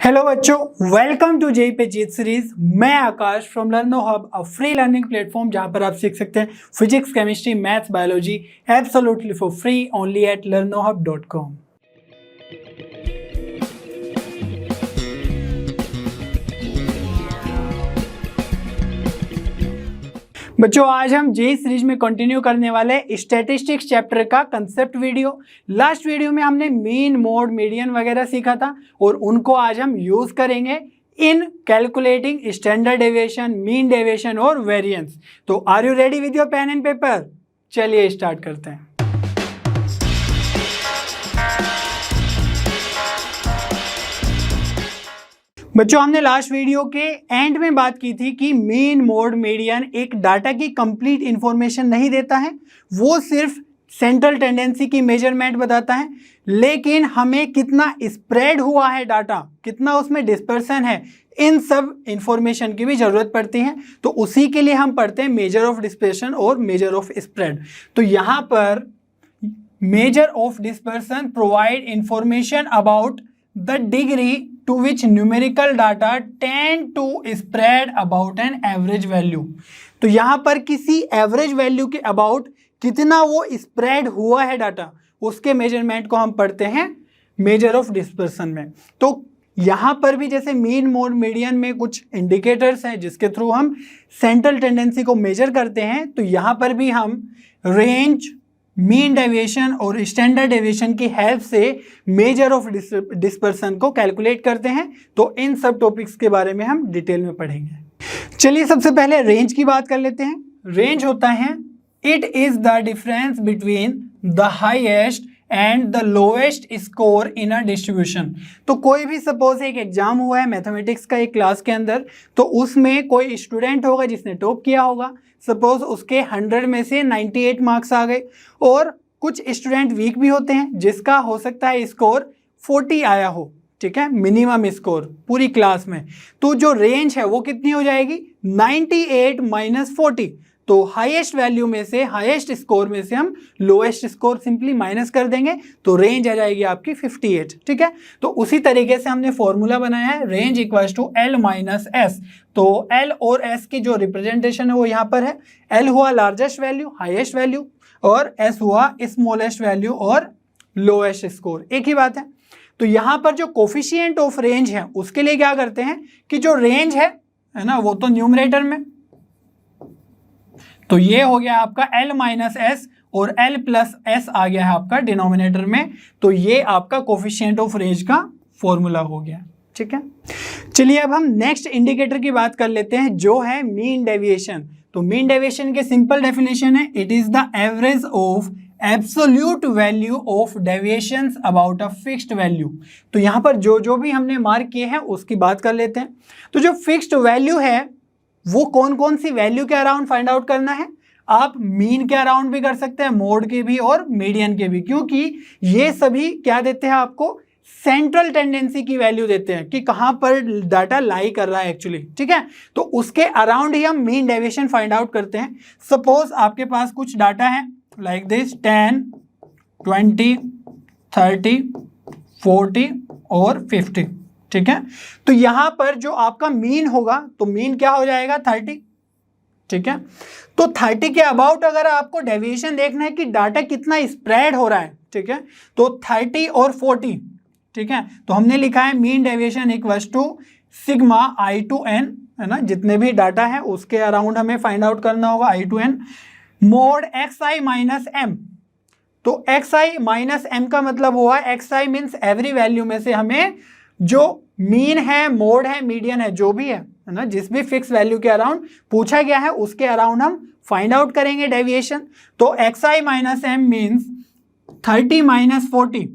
Hello बच्चों, welcome to JEE पे जीत सीरीज। मैं Aakash from Learno Hub, a free learning platform जहां पर आप सीख सकते हैं physics, chemistry, maths, biology absolutely for free only at learnohub.com। बच्चों, आज हम जेई सीरीज में कंटिन्यू करने वाले स्टैटिस्टिक्स चैप्टर का कंसेप्ट वीडियो। लास्ट वीडियो में हमने मीन, मोड, मीडियन वगैरह सीखा था और उनको आज हम यूज करेंगे in calculating standard deviation, mean deviation और वेरिएंस। तो are you ready with your pen and paper? चलिए स्टार्ट करते हैं। बच्चों, हमने लास्ट वीडियो के एंड में बात की थी कि मीन, मोड, मीडियन एक डाटा की कंप्लीट इंफॉर्मेशन नहीं देता है, वो सिर्फ सेंट्रल टेंडेंसी की मेजरमेंट बताता है। लेकिन हमें कितना स्प्रेड हुआ है डाटा, कितना उसमें डिस्पर्सन है, इन सब इंफॉर्मेशन की भी जरूरत पड़ती है। तो उसी के लिए हम पढ़ते हैं मेजर ऑफ डिस्पर्सन और मेजर ऑफ स्प्रेड। तो यहाँ पर measure of dispersion provide information about the degree to which numerical data tend to spread about an average value। तो यहां पर किसी एवरेज वैल्यू के अबाउट कितना वो स्प्रेड हुआ है डाटा, उसके मेजरमेंट को हम पढ़ते हैं मेजर ऑफ डिस्पर्सन में। तो यहां पर भी जैसे मीन, मोड, मीडियन में कुछ इंडिकेटर्स हैं जिसके थ्रू हम सेंट्रल टेंडेंसी को मेजर करते हैं, तो यहां पर भी हम रेंज, मीन डेविएशन और स्टैंडर्ड डेविएशन की हेल्प से मेजर ऑफ डिस्पर्सन को कैलकुलेट करते हैं। तो इन सब टॉपिक्स के बारे में हम डिटेल में पढ़ेंगे। चलिए सबसे पहले रेंज की बात कर लेते हैं। रेंज होता है it is the difference between the highest and the lowest score in a distribution. तो कोई भी सपोज एक एग्जाम हुआ है मैथमेटिक्स का एक क्लास के अंदर, तो उसमें कोई स्टूडेंट होगा जिसने टॉप किया होगा। सपोज उसके 100 में से 98 मार्क्स आ गए, और कुछ स्टूडेंट वीक भी होते हैं जिसका हो सकता है स्कोर 40 आया हो, ठीक है, मिनिमम स्कोर पूरी क्लास में। तो जो रेंज है वो कितनी हो जाएगी? 98 माइनस 40। तो हाईएस्ट वैल्यू में से, हाईएस्ट स्कोर में से हम लोएस्ट स्कोर सिंपली माइनस कर देंगे, तो रेंज आ जाएगी आपकी 58, ठीक है। तो उसी तरीके से हमने फॉर्मूला बनाया है, range equals to l minus s. तो एल और एस की जो रिप्रेजेंटेशन है वो यहाँ पर है। एल हुआ लार्जेस्ट वैल्यू, हाईएस्ट वैल्यू, और एस हुआ स्मॉलेस्ट वैल्यू और लोएस्ट स्कोर, एक ही बात है। तो यहाँ पर जो कोफिशिएंट ऑफ रेंज है उसके लिए क्या करते हैं कि जो रेंज है ना, वो तो न्यूमरेटर में, तो ये हो गया आपका L माइनस एस, और L प्लस एस आ गया है आपका डिनोमिनेटर में। तो ये आपका कोफिशिएंट ऑफ रेंज का फॉर्मूला हो गया, ठीक है। चलिए अब हम नेक्स्ट इंडिकेटर की बात कर लेते हैं, जो है मीन डेविएशन। तो मीन डेविएशन के सिंपल डेफिनेशन है, it is the average of absolute value of deviations about a fixed value. तो यहाँ पर जो भी हमने मार्क किए हैं उसकी बात कर लेते हैं। तो जो फिक्स्ड वैल्यू है वो कौन कौन सी वैल्यू के अराउंड फाइंड आउट करना है? आप मीन के अराउंड भी कर सकते हैं, मोड के भी और मीडियन के भी, क्योंकि ये सभी क्या देते हैं आपको? सेंट्रल टेंडेंसी की वैल्यू देते हैं कि कहां पर डाटा लाई कर रहा है एक्चुअली, ठीक है। तो उसके अराउंड ही हम मीन डेविएशन फाइंड आउट करते हैं। सपोज आपके पास कुछ डाटा है लाइक दिस 10, 20, 30, 40 और 50, ठीक है। तो यहां पर जो आपका मीन होगा, तो मीन क्या हो जाएगा? 30, ठीक है। तो 30 के अबाउट अगर आपको डेविएशन देखना है कि डाटा कितना स्प्रेड हो रहा है, ठीक है, तो 30 और 40, ठीक है। तो हमने लिखा है mean deviation equals to sigma i to n, है ना, जितने भी डाटा है उसके अराउंड हमें फाइंड आउट करना होगा I to N, mod X I minus M. तो एक्स आई माइनस एम का मतलब हुआ X I means every value में से हमें जो मीन है, मोड है, मीडियन है, जो भी है ना, जिस भी फिक्स वैल्यू के अराउंड पूछा गया है उसके अराउंड हम फाइंड आउट करेंगे डेविएशन। तो X I minus M means 30 minus 40,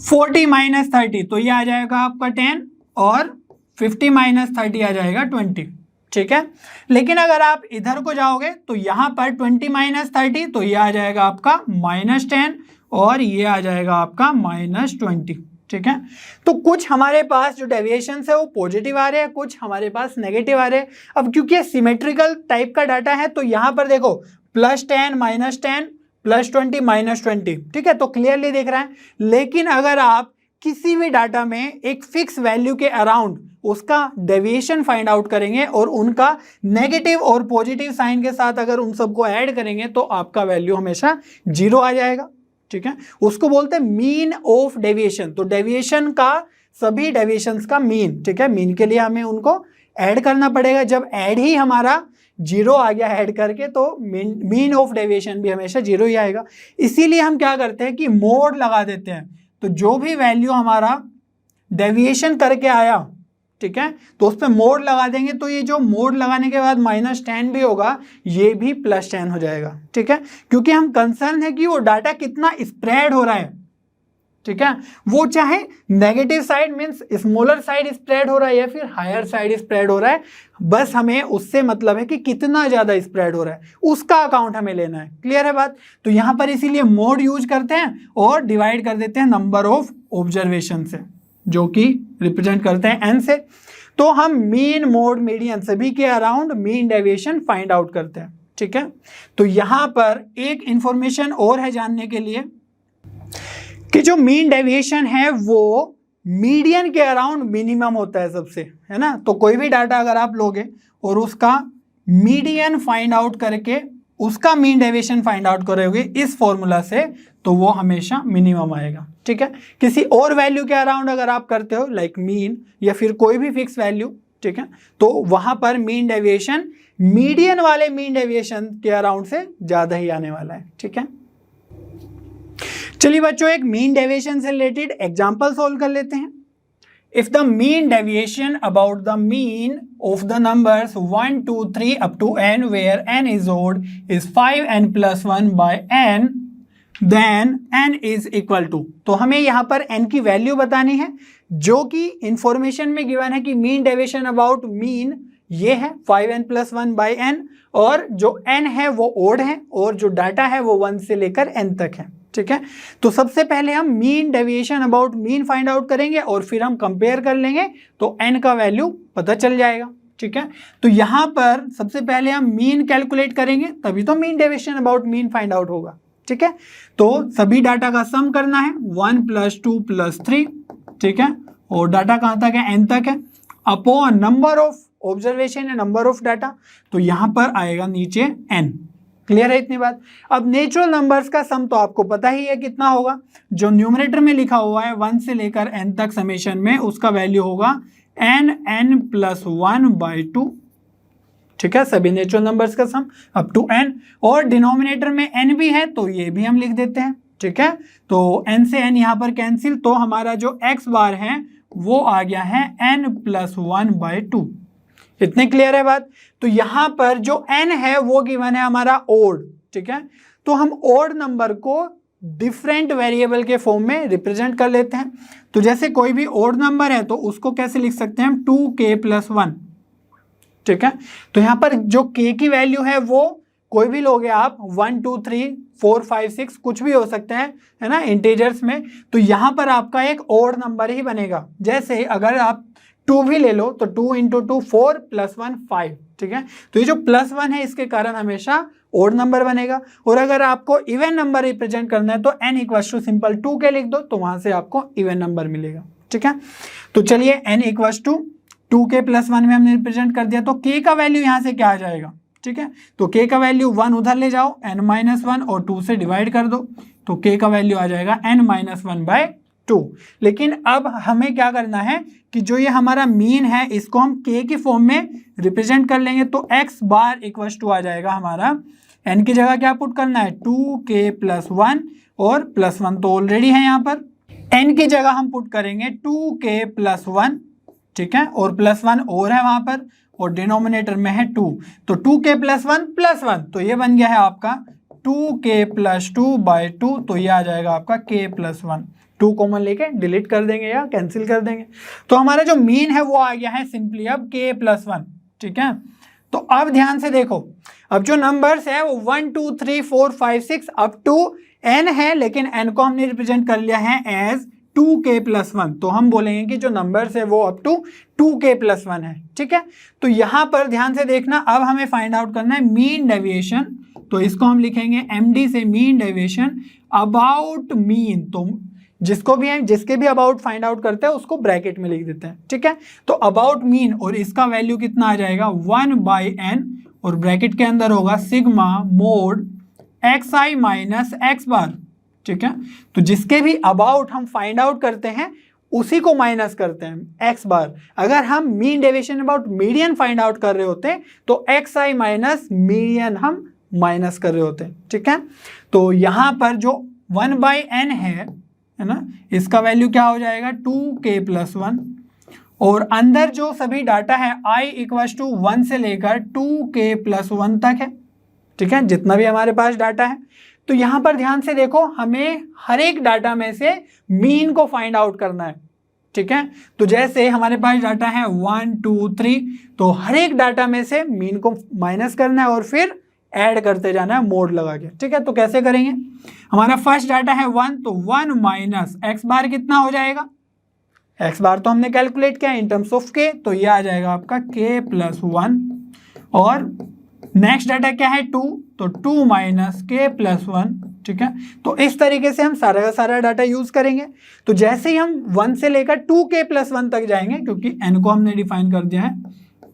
40 minus 30, तो ये आ जाएगा आपका 10, और 50 माइनस 30 आ जाएगा 20, ठीक है। लेकिन अगर आप इधर को जाओगे तो यहाँ पर 20 माइनस 30, तो ये आ जाएगा आपका -10, और ये आ जाएगा आपका -20, ठीक है। तो कुछ हमारे पास जो डेविएशन है वो पॉजिटिव आ रहे हैं, कुछ हमारे पास नेगेटिव आ रहे हैं। अब क्योंकि सिमेट्रिकल टाइप का डाटा है, तो यहाँ पर देखो +10 -10 +20 -20, ठीक है, तो क्लियरली दिख रहा है। लेकिन अगर आप किसी भी डाटा में एक फिक्स वैल्यू के अराउंड उसका डेविएशन फाइंड आउट करेंगे और उनका नेगेटिव और पॉजिटिव साइन के साथ अगर उन सबको ऐड करेंगे तो आपका वैल्यू हमेशा 0 आ जाएगा। ठीक है, उसको बोलते हैं मीन ऑफ डेविएशन। तो डेविएशन का, सभी डेविएशंस का मीन, ठीक है, मीन के लिए हमें उनको ऐड करना पड़ेगा। जब ऐड ही हमारा 0 आ गया ऐड करके तो मीन ऑफ डेविएशन भी हमेशा 0 ही आएगा। इसीलिए हम क्या करते हैं कि मोड लगा देते हैं। तो जो भी वैल्यू हमारा डेविएशन करके आया, ठीक है, तो उस पर मोड लगा देंगे तो ये जो मोड लगाने के बाद -10 भी होगा ये भी +10 हो जाएगा। ठीक है, क्योंकि हम कंसर्न है कि वो डाटा कितना स्प्रेड हो रहा है। ठीक है, वो चाहे negative side means smaller side spread हो रहा है या फिर हायर साइड स्प्रेड हो रहा है, बस हमें उससे मतलब है कि कितना ज़्यादा स्प्रेड हो रहा है उसका अकाउंट हमें लेना है। क्लियर है बात? तो यहाँ पर इसीलिए मोड यूज करते हैं और डिवाइड कर देते हैं नंबर ऑफ ऑब्जर्वेशन से, जो कि रिप्रेजेंट करते हैं n से। तो हम मीन, मोड, मीडियन सभी के around mean deviation find out करते हैं। ठीक है, तो यहाँ पर एक इंफॉर्मेशन और है जानने के लिए कि जो मीन डेविएशन है वो मीडियन के अराउंड मिनिमम होता है सबसे, है ना। तो कोई भी डाटा अगर आप लोगे और उसका मीडियन फाइंड आउट करके उसका मीन डेविएशन फाइंड आउट करोगे इस फॉर्मूला से, तो वो हमेशा मिनिमम आएगा। ठीक है, किसी और वैल्यू के अराउंड अगर आप करते हो लाइक मीन या फिर कोई भी फिक्स वैल्यू, ठीक है, तो वहां पर मीन डेविएशन मीडियन वाले मीन डेविएशन के अराउंड से ज्यादा ही आने वाला है। ठीक है, चलिए बच्चों एक मीन डेविएशन से रिलेटेड एग्जांपल सॉल्व कर लेते हैं। If the mean deviation about the mean of the numbers 1, 2, 3 up to n where n is odd is 5n plus 1 by n, then n is equal to, तो हमें यहाँ पर n की value बतानी है जो कि इंफॉर्मेशन में गिवन है कि मीन डेविएशन अबाउट मीन ये है 5n plus 1 by n, और जो n है वो ओड है और जो डाटा है वो 1 से लेकर n तक है। ठीक है, तो सबसे पहले हम mean deviation about mean find out करेंगे और फिर हम कंपेयर कर लेंगे तो n का वैल्यू पता चल जाएगा। ठीक है, तो यहाँ पर सबसे पहले हम मीन कैलकुलेट करेंगे तभी तो mean deviation about mean find out होगा। ठीक है, तो सभी डाटा का सम करना है 1 + 2 + 3, ठीक है, और डाटा कहाँ तक है, n तक है, अपॉन नंबर ऑफ ऑब्जर्वेशन है नंबर ऑफ डाटा, तो यहाँ पर आएगा नीचे n। क्लियर है इतनी बात? अब नेचुरल नंबर्स का सम तो आपको पता ही है कितना होगा, जो न्यूमरेटर में लिखा हुआ है 1 से लेकर n तक समेशन में, उसका वैल्यू होगा n + 1/2। ठीक है, सभी नेचुरल नंबर्स का सम अप टू n, और डिनोमिनेटर में n भी है तो ये भी हम लिख देते हैं। ठीक है, तो n से n यहाँ पर कैंसिल, तो हमारा जो x बार है वो आ गया है n + 1/2। इतने क्लियर है बात? तो यहाँ पर जो n है वो गिवन है हमारा ओड। ठीक है, तो हम ओड नंबर को डिफरेंट वेरिएबल के फॉर्म में रिप्रेजेंट कर लेते हैं। तो जैसे कोई भी ओड नंबर है तो उसको कैसे लिख सकते हैं हम, 2k + 1। ठीक है, तो यहाँ पर जो k की वैल्यू है वो कोई भी लोगे आप, 1, 2, 3, 4, 5, 6 कुछ भी हो सकते हैं, है ना, इंटीजर्स में, तो यहाँ पर आपका एक ओड नंबर ही बनेगा। जैसे अगर आप 2 भी ले लो तो 2 × 2 4 + 1 5। ठीक है, तो ये जो +1 है इसके कारण हमेशा ओड नंबर बनेगा। और अगर आपको इवन नंबर रिप्रेजेंट करना है तो n = सिंपल 2k लिख दो, तो वहां से आपको इवन नंबर मिलेगा। ठीक है, तो चलिए n = 2k + 1 में हमने रिप्रेजेंट कर दिया, तो k का वैल्यू यहाँ से क्या आ जाएगा। ठीक है, तो k का वैल्यू 1 उधर ले जाओ, n - 1 और 2 से डिवाइड कर दो, तो k का वैल्यू आ जाएगा n - 1/2। लेकिन अब हमें क्या करना है कि जो ये हमारा मीन है इसको हम k के फॉर्म में रिप्रेजेंट कर लेंगे, तो x बार = आ जाएगा हमारा, n की जगह क्या पुट करना है, 2k + 1, और +1 तो ऑलरेडी है यहाँ पर, n की जगह हम पुट करेंगे 2k + 1। ठीक है, और +1 और है वहां पर, और डिनोमिनेटर में है 2, तो 2k + 1 + 1, तो ये बन गया है आपका 2k + 2/2, तो ये आ जाएगा आपका k + 1। 2 कॉमन लेके डिलीट कर देंगे या कैंसिल कर देंगे, तो हमारा जो मीन है वो आ गया है सिंपली अब k + 1। ठीक है, तो अब ध्यान से देखो, अब जो नंबर्स है वो 1, 2, 3, 4, 5, 6 अप टू n है, लेकिन n को हमने रिप्रेजेंट कर लिया है एज 2k + 1, तो हम बोलेंगे कि जो नंबर्स है वो अप टू 2k + 1 है। ठीक है, तो यहाँ पर ध्यान से देखना, अब हमें फाइंड आउट करना है मीन डेविएशन, तो इसको हम लिखेंगे md से मीन डेविएशन अबाउट मीन। तो जिसको भी हम जिसके भी अबाउट फाइंड आउट करते हैं उसको ब्रैकेट में लिख देते हैं, ठीक है। तो अबाउट मीन और इसका वैल्यू कितना आ जाएगा 1/n और ब्रैकेट के अंदर होगा sigma mode xi minus x बार, ठीक है। तो जिसके भी अबाउट हम फाइंड आउट करते हैं उसी को माइनस करते हैं x बार। अगर हम mean deviation about median find out कर रहे होते हैं तो xi माइनस मीडियन हम माइनस कर रहे होते हैं, ठीक है। तो यहाँ पर जो 1/n है ना, इसका वैल्यू क्या हो जाएगा 2k+1 और अंदर जो सभी डाटा है i = 1 से लेकर 2k+1 तक है, ठीक है, जितना भी हमारे पास डाटा है। तो यहाँ पर ध्यान से देखो, हमें हर एक डाटा में से मीन को फाइंड आउट करना है, ठीक है। तो जैसे हमारे पास डाटा है 1 2 3, तो हर एक डाटा में से मीन को माइनस करना है और फिर ऐड करते जाना है मोड लगा के, ठीक है। तो कैसे करेंगे, हमारा फर्स्ट डाटा है 1, तो 1 माइनस एक्स बार कितना हो जाएगा, एक्स बार तो हमने कैलकुलेट किया इन टर्म्स ऑफ के, तो ये आ जाएगा आपका k+1 और नेक्स्ट डाटा क्या है 2, तो 2 माइनस k+1, ठीक है। तो इस तरीके से हम सारा का सारा डाटा यूज करेंगे। तो जैसे ही हम 1 से लेकर 2k+1 तक जाएंगे, क्योंकि n को हमने डिफाइन कर दिया है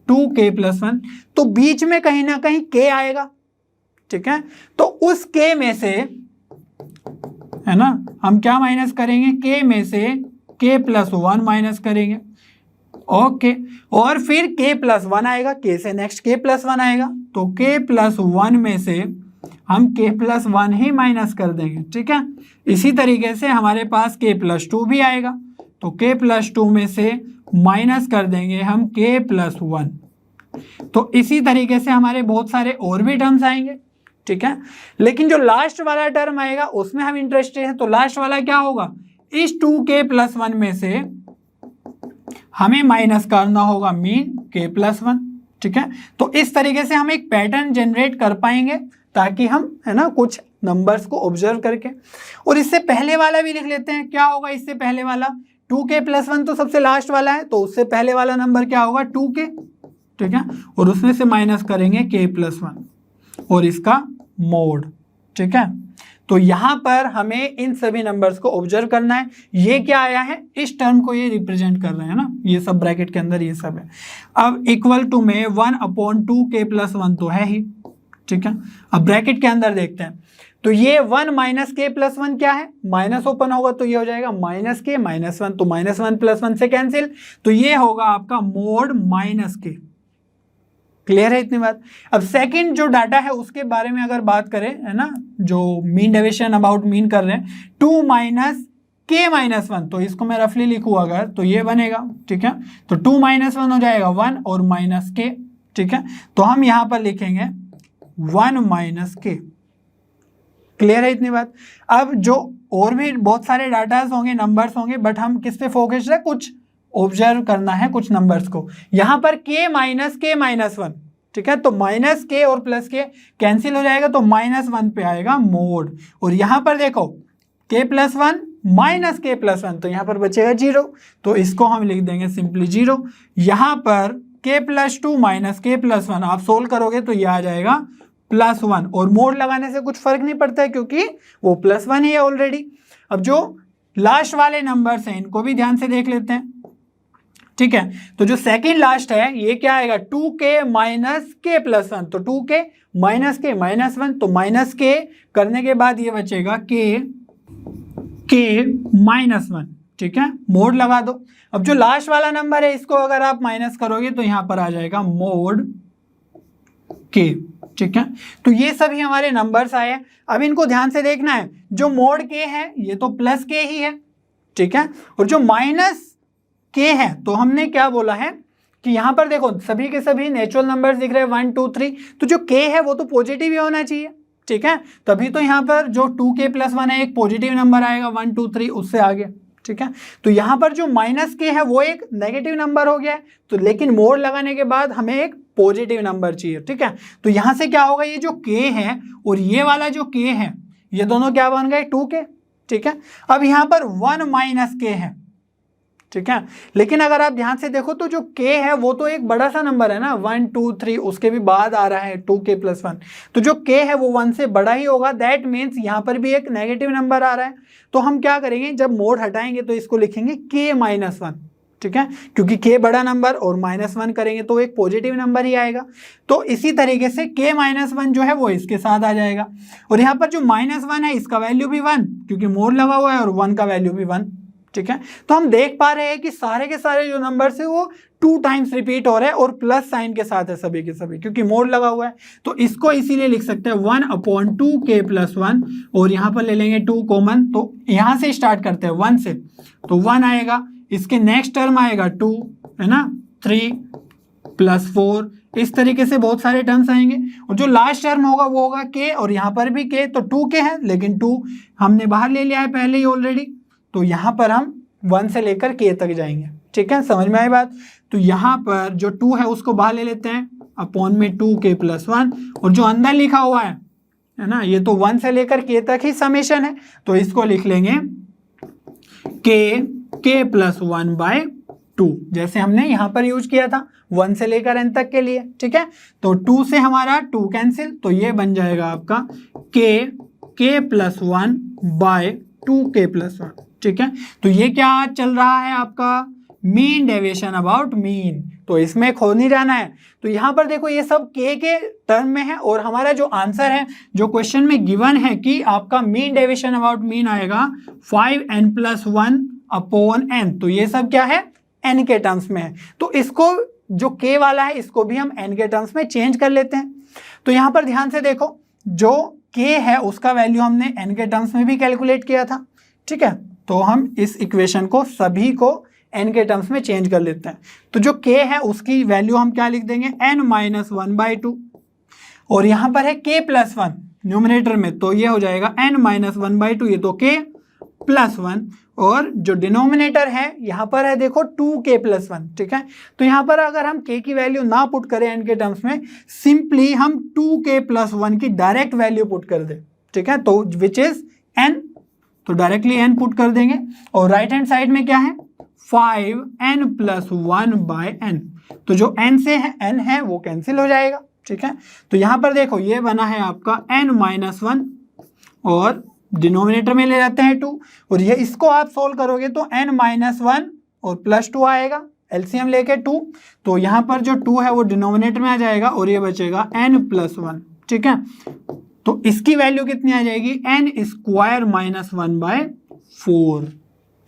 2k+1, तो बीच में कहीं ना कहीं k आएगा, ठीक है। तो उस k में से, है ना, हम क्या माइनस करेंगे, k में से k+1 माइनस करेंगे, ओके। और फिर k+1 आएगा, k से नेक्स्ट k+1 आएगा, तो k+1 में से हम k+1 ही माइनस कर देंगे, ठीक है। इसी तरीके से हमारे पास k+2 भी आएगा, तो k+2 में से माइनस कर देंगे हम k+1। तो इसी तरीके से हमारे बहुत सारे और भी टर्म्स आएंगे, ठीक है। लेकिन जो लास्ट वाला टर्म आएगा उसमें हम इंटरेस्टेड हैं। तो लास्ट वाला क्या होगा, इस 2k+1 में से हमें माइनस करना होगा मीन k+1, ठीक है। तो इस तरीके से हम एक पैटर्न जनरेट कर पाएंगे ताकि हम, है ना, कुछ नंबर्स को ऑब्जर्व करके। और इससे पहले वाला भी लिख लेते हैं, क्या होगा इससे पहले वाला, 2k+1 तो सबसे लास्ट वाला है, तो उससे पहले वाला नंबर क्या होगा 2k, ठीक है, और उसमें से माइनस करेंगे k+1 और इसका मोड, ठीक है। तो यहाँ पर हमें इन सभी नंबर्स को ऑब्जर्व करना है। ये क्या आया है, इस टर्म को ये रिप्रेजेंट कर रहे हैं ना, ये सब ब्रैकेट के अंदर ये सब है। अब इक्वल टू में 1/2k+1 तो है ही, ठीक है। अब ब्रैकेट के अंदर देखते हैं, तो ये 1 माइनस k+1 क्या है, माइनस ओपन होगा तो ये हो जाएगा -k-1, तो -1 + 1 से कैंसिल, तो ये होगा आपका मोड -k। क्लियर है इतनी बात। अब सेकंड जो डाटा है उसके बारे में अगर बात करें, है ना, जो मीन डेविएशन अबाउट मीन कर रहे हैं, 2 माइनस k-1, तो इसको मैं रफली लिखूँ अगर, तो ये बनेगा, ठीक है। तो 2 - 1 हो जाएगा 1 और -k, ठीक है। तो हम यहाँ पर लिखेंगे 1 - k। क्लियर है इतनी बात। अब जो और भी बहुत सारे डाटाज होंगे, नंबर्स होंगे, बट हम किस पे फोकस है, कुछ ऑब्जर्व करना है कुछ नंबर्स को। यहाँ पर k - k-1, ठीक है, तो -k और +k कैंसिल हो जाएगा, तो -1 पे आएगा मोड। और यहाँ पर देखो k+1 - k+1, तो यहाँ पर बचेगा 0, तो इसको हम लिख देंगे सिंपली 0। यहाँ पर k+2 - k+1 आप सोल्व करोगे तो ये आ जाएगा +1, और मोड लगाने से कुछ फर्क नहीं पड़ता है क्योंकि वो +1 ही है ऑलरेडी। अब जो लास्ट वाले नंबर्स हैं इनको भी ध्यान से देख लेते हैं, ठीक है। तो जो सेकंड लास्ट है ये क्या आएगा, 2k - k+1, तो 2k - k -1, तो -k करने के बाद ये बचेगा k -1, ठीक है, मोड लगा दो। अब जो लास्ट वाला नंबर है इसको अगर आप माइनस करोगे तो यहां पर आ जाएगा मोड k, ठीक है। तो ये सभी हमारे नंबर्स आए। अब इनको ध्यान से देखना है, जो मोड k है ये तो +k ही है, ठीक है, और जो -k है तो हमने क्या बोला है कि यहाँ पर देखो सभी के सभी नेचुरल नंबर्स दिख रहे हैं 1 2 3, तो जो k है वो तो पॉजिटिव ही होना चाहिए, ठीक है। तभी तो यहाँ पर जो 2k+1 है एक पॉजिटिव नंबर आएगा 1 2 3 उससे आगे, ठीक है। तो यहाँ पर जो -k है वो एक नेगेटिव नंबर हो गया है, तो लेकिन मोड लगाने के बाद हमें एक पॉजिटिव नंबर चाहिए, ठीक है। तो यहाँ से क्या होगा, ये जो k है और ये वाला जो k है ये दोनों क्या बन गए 2k, ठीक है। अब यहाँ पर 1 - k है, ठीक है। लेकिन अगर आप ध्यान से देखो तो जो k है वो तो एक बड़ा सा नंबर है ना, 1 2 3, उसके भी बाद आ रहा है 2k+1, तो जो k है वो 1 से बड़ा ही होगा। दैट मीन्स यहाँ पर भी एक नेगेटिव नंबर आ रहा है। तो हम क्या करेंगे, जब मोड हटाएंगे तो इसको लिखेंगे k-1, ठीक है, क्योंकि k बड़ा नंबर और -1 करेंगे तो एक पॉजिटिव नंबर ही आएगा। तो इसी तरीके से k-1 जो है वो इसके साथ आ जाएगा। और यहाँ पर जो -1 है इसका वैल्यू भी 1, क्योंकि मोड लगा हुआ है, और 1 का वैल्यू भी 1, ठीक है। तो हम देख पा रहे हैं कि सारे के सारे जो नंबर्स है वो 2 टाइम्स रिपीट हो रहे हैं और प्लस साइन के साथ है सभी के सभी, क्योंकि मोड लगा हुआ है। तो इसको इसीलिए लिख सकते हैं 1/2k+1, और यहाँ पर ले लेंगे 2 कॉमन। तो यहाँ से स्टार्ट करते हैं 1 से, तो 1 आएगा, इसके नेक्स्ट टर्म आएगा 2, है ना, 3 + 4, इस तरीके से बहुत सारे टर्म्स आएंगे। और जो लास्ट टर्म होगा वो होगा k, और यहाँ पर भी k, तो 2k है, लेकिन 2 हमने बाहर ले लिया है पहले ही ऑलरेडी, तो यहाँ पर हम 1 से लेकर k तक जाएंगे, ठीक है, समझ में आई बात। तो यहाँ पर जो 2 है उसको बाहर ले लेते हैं, अपॉन में 2k+1, और जो अंदर लिखा हुआ है ना, ये तो 1 से लेकर k तक ही समेशन है, तो इसको लिख लेंगे k+1/2, जैसे हमने यहाँ पर यूज किया था 1 से लेकर n तक के लिए, ठीक है। तो 2 से हमारा 2 कैंसिल, तो ये बन जाएगा आपका k+1/2k+1, ठीक है। तो ये क्या चल रहा है आपका, मीन डेविएशन अबाउट मीन, तो इसमें खो नहीं जाना है। तो यहाँ पर देखो ये सब k के टर्म में है, और हमारा जो आंसर है जो क्वेश्चन में गिवन है कि आपका मीन डेविएशन अबाउट मीन आएगा 5n+1/n, तो ये सब क्या है, n के टर्म्स में है। तो इसको जो k वाला है इसको भी हम n के टर्म्स में चेंज कर लेते हैं। तो यहाँ पर ध्यान से देखो, जो k है उसका वैल्यू हमने n के टर्म्स में भी कैलकुलेट किया था, ठीक है। तो हम इस इक्वेशन को सभी को n के टर्म्स में चेंज कर लेते हैं। तो जो k है उसकी वैल्यू हम क्या लिख देंगे, n-1/2, और यहाँ पर है k+1 न्यूमरेटर में, तो ये हो जाएगा n-1/2, ये तो k+1, और जो डिनोमिनेटर है यहाँ पर है देखो 2k+1, ठीक है। तो यहाँ पर अगर हम k की वैल्यू ना पुट करें n के टर्म्स में, सिंपली हम 2k+1 की डायरेक्ट वैल्यू पुट कर दें, ठीक है, तो विच इज n, तो डायरेक्टली n पुट कर देंगे। और राइट हैंड साइड में क्या है, 5n+1/n, तो जो n से है n है वो कैंसिल हो जाएगा, ठीक है। तो यहाँ पर देखो ये बना है आपका n-1, और डिनोमिनेटर में ले जाते हैं 2, और ये इसको आप सोल्व करोगे तो n-1 और +2 आएगा, एलसीएम लेके 2, तो यहाँ पर जो 2 है वो डिनोमिनेटर में आ जाएगा, और ये बचेगा n+1, ठीक है। तो इसकी वैल्यू कितनी आ जाएगी, n² -1/4,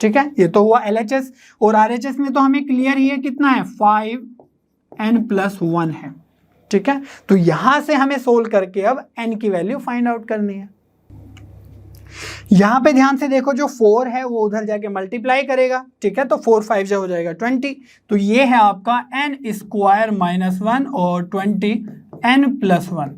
ठीक है। ये तो हुआ LHS, और RHS में तो हमें क्लियर ही है कितना है, 5n+1 है, ठीक है। तो यहां से हमें सोल्व करके अब n की वैल्यू फाइंड आउट करनी है। यहां पे ध्यान से देखो, जो 4 है वो उधर जाके मल्टीप्लाई करेगा, ठीक है, तो 4 5 हो जाएगा 20, तो ये है आपका n² -1 और 20 n+1,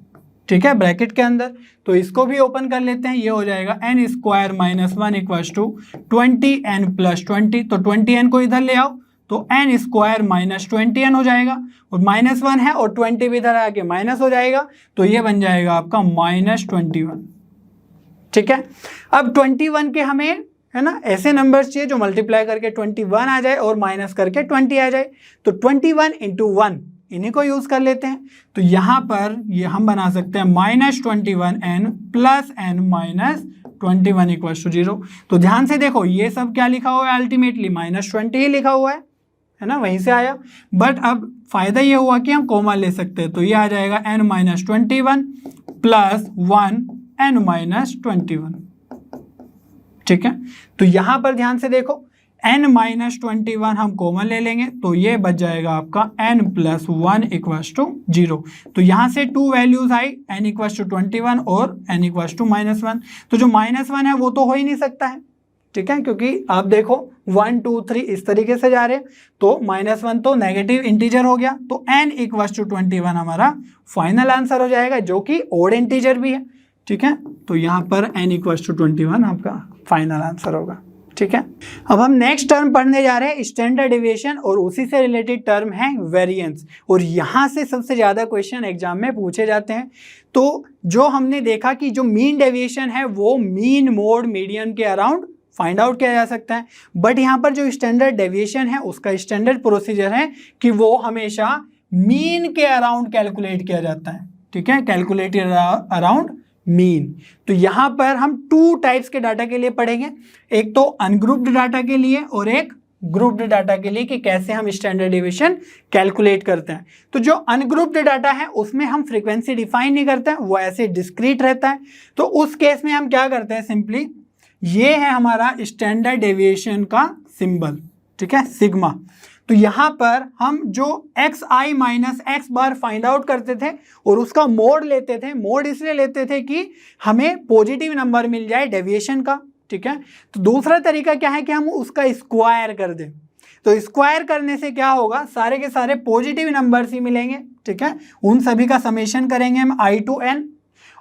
ठीक है, ब्रैकेट के अंदर। तो इसको भी ओपन कर लेते हैं, ये हो जाएगा n² -1 = 20n+20, तो 20n को इधर ले आओ, तो n² -20n हो जाएगा, और -1 है और 20 भी इधर आके माइनस हो जाएगा, तो ये बन जाएगा आपका -21, ठीक है। अब 21 के हमें, है ना, ऐसे नंबर्स चाहिए जो मल्टीप्लाई करके 21 आ जाए और माइनस करके 20 आ जाए, तो 21 × 1 इन्हीं को यूज कर लेते हैं। तो यहाँ पर ये हम बना सकते हैं -21n + n - 21 = 0। तो ध्यान से देखो ये सब क्या लिखा हुआ है, अल्टीमेटली -20 ही लिखा हुआ है ना, वहीं से आया। बट अब फायदा ये हुआ कि हम कॉमन ले सकते हैं, तो ये आ जाएगा n - 21 + 1 n - 21, ठीक है। तो यहाँ पर ध्यान से देखो n - 21 हम कॉमन ले लेंगे, तो ये बच जाएगा आपका n + 1 = 0। तो यहाँ से 2 वैल्यूज आई, n = 21 और n = -1। तो जो -1 है वो तो हो ही नहीं सकता है, ठीक है, क्योंकि आप देखो 1 2 3 इस तरीके से जा रहे हैं, तो -1 तो नेगेटिव इंटीजर हो गया, तो n = 21 हमारा फाइनल आंसर हो जाएगा, जो कि ओड इंटीजर भी है, ठीक है। तो यहाँ पर n = 21 आपका फाइनल आंसर होगा, ठीक है। अब हम नेक्स्ट टर्म पढ़ने जा रहे हैं स्टैंडर्ड डेविएशन, और उसी से रिलेटेड टर्म है वेरिएंस, और यहाँ से सबसे ज़्यादा क्वेश्चन एग्जाम में पूछे जाते हैं। तो जो हमने देखा कि जो मीन डेविएशन है वो मीन मोड मीडियन के अराउंड फाइंड आउट किया जा सकता है। बट यहाँ पर जो स्टैंडर्ड डेविएशन है उसका स्टैंडर्ड प्रोसीजर है कि वो हमेशा मीन के अराउंड कैलकुलेट किया जाता है, ठीक है, कैलकुलेटेड अराउंड मीन। तो यहाँ पर हम 2 टाइप्स के डाटा के लिए पढ़ेंगे, एक तो अनग्रुप्ड डाटा के लिए और एक ग्रुप्ड डाटा के लिए, कि कैसे हम स्टैंडर्ड डेविएशन कैलकुलेट करते हैं। तो जो अनग्रुप्ड डाटा है उसमें हम फ्रीक्वेंसी डिफाइन नहीं करते हैं, वो ऐसे डिस्क्रीट रहता है। तो उस केस में हम क्या करते हैं, सिंपली ये है हमारा स्टैंडर्ड डेविएशन का सिंबल, ठीक है, सिग्मा। तो यहाँ पर हम जो xi माइनस एक्स बार फाइंड आउट करते थे और उसका मोड लेते थे, मोड इसलिए लेते थे कि हमें पॉजिटिव नंबर मिल जाए डेविएशन का, ठीक है। तो दूसरा तरीका क्या है कि हम उसका स्क्वायर कर दें। तो स्क्वायर करने से क्या होगा, सारे के सारे पॉजिटिव नंबर्स ही मिलेंगे, ठीक है। उन सभी का समेशन करेंगे हम i to n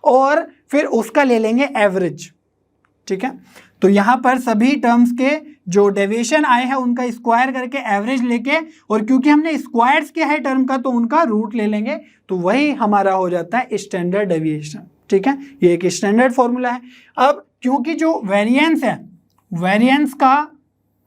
और फिर उसका ले लेंगे एवरेज, ठीक है। तो यहाँ पर सभी टर्म्स के जो डेविएशन आए हैं उनका स्क्वायर करके एवरेज लेके, और क्योंकि हमने स्क्वायर्स किया है टर्म का तो उनका रूट ले लेंगे, तो वही हमारा हो जाता है स्टैंडर्ड डेविएशन, ठीक है। ये एक स्टैंडर्ड फॉर्मूला है। अब क्योंकि जो वेरिएंस है, वेरिएंस का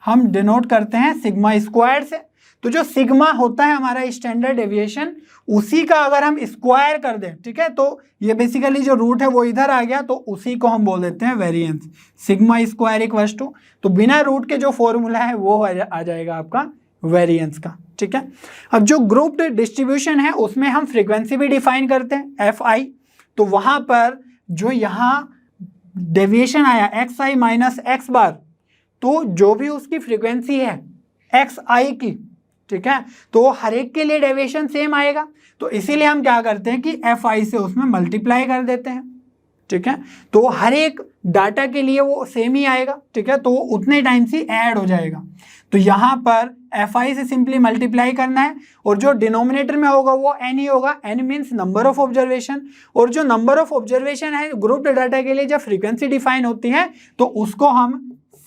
हम डिनोट करते हैं सिग्मा स्क्वायर से, तो जो सिग्मा होता है हमारा स्टैंडर्ड डेविएशन, उसी का अगर हम स्क्वायर कर दें, ठीक है, तो ये बेसिकली जो रूट है वो इधर आ गया, तो उसी को हम बोल देते हैं variance. Sigma square equals to, तो बिना रूट के जो फॉर्मूला है वो आ जाएगा आपका वेरिएंस का, ठीक है। अब जो ग्रुप्ड डिस्ट्रीब्यूशन है उसमें हम फ्रीक्वेंसी भी डिफाइन करते हैं fi। तो वहाँ पर जो यहाँ डेविएशन आया xi माइनस एक्स बार, तो जो भी उसकी फ्रीक्वेंसी है xi की, ठीक है, तो हर एक के लिए डेविएशन सेम आएगा। तो इसीलिए हम क्या करते हैं कि fi से उसमें मल्टीप्लाई कर देते हैं, ठीक है। तो हर एक डाटा के लिए वो सेम ही आएगा, ठीक है, तो उतने टाइम से ऐड हो जाएगा। तो यहाँ पर fi से सिंपली मल्टीप्लाई करना है और जो डिनोमिनेटर में होगा वो n ही होगा। n means number of observation, और जो नंबर ऑफ ऑब्जर्वेशन है ग्रुप्ड डाटा के लिए जब फ्रीक्वेंसी डिफाइन होती है तो उसको हम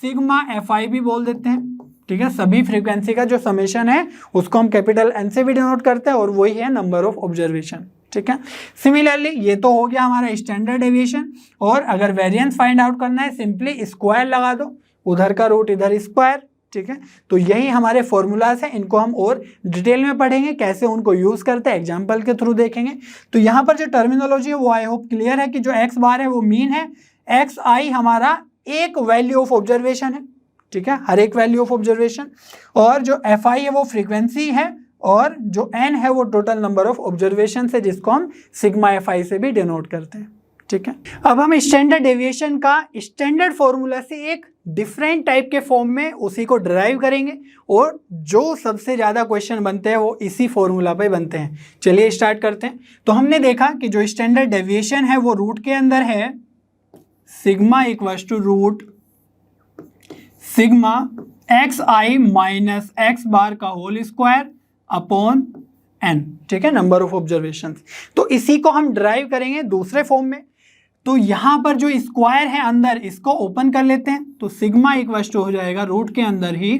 सिग्मा fi भी बोल देते हैं, ठीक है। सभी फ्रीक्वेंसी का जो समेशन है उसको हम कैपिटल N से भी डिनोट करते हैं और वही है नंबर ऑफ ऑब्जर्वेशन, ठीक है। सिमिलरली ये तो हो गया हमारा स्टैंडर्ड डेविएशन, और अगर वेरिएंस फाइंड आउट करना है सिंपली स्क्वायर लगा दो, उधर का रूट इधर स्क्वायर, ठीक है। तो यही हमारे फॉर्मूलाज हैं, इनको हम और डिटेल में पढ़ेंगे, कैसे उनको यूज करते हैं एग्जाम्पल के थ्रू देखेंगे। तो यहाँ पर जो टर्मिनोलॉजी है वो आई होप क्लियर है कि जो एक्स बार है वो मीन है, xi हमारा एक वैल्यू ऑफ ऑब्जर्वेशन है, ठीक है, हर एक वैल्यू ऑफ ऑब्जर्वेशन, और जो fi है वो फ्रीक्वेंसी है, और जो n है वो टोटल नंबर ऑफ ऑब्जर्वेशन है, जिसको हम सिग्मा fi से भी डिनोट करते हैं, ठीक है। अब हम स्टैंडर्ड डेविएशन का स्टैंडर्ड फॉर्मूला से एक डिफरेंट टाइप के फॉर्म में उसी को डिराइव करेंगे, और जो सबसे ज़्यादा क्वेश्चन बनते हैं वो इसी फॉर्मूला पे बनते हैं। चलिए स्टार्ट करते हैं। तो हमने देखा कि जो स्टैंडर्ड डेविएशन है वो रूट के अंदर है sigma equals to root sigma xi minus X bar का होल स्क्वायर अपॉन n, ठीक है, नंबर ऑफ ऑब्जर्वेशन। तो इसी को हम डिराइव करेंगे दूसरे फॉर्म में। तो यहाँ पर जो स्क्वायर है अंदर, इसको ओपन कर लेते हैं, तो सिग्मा इक्वल्स टू हो जाएगा रूट के अंदर ही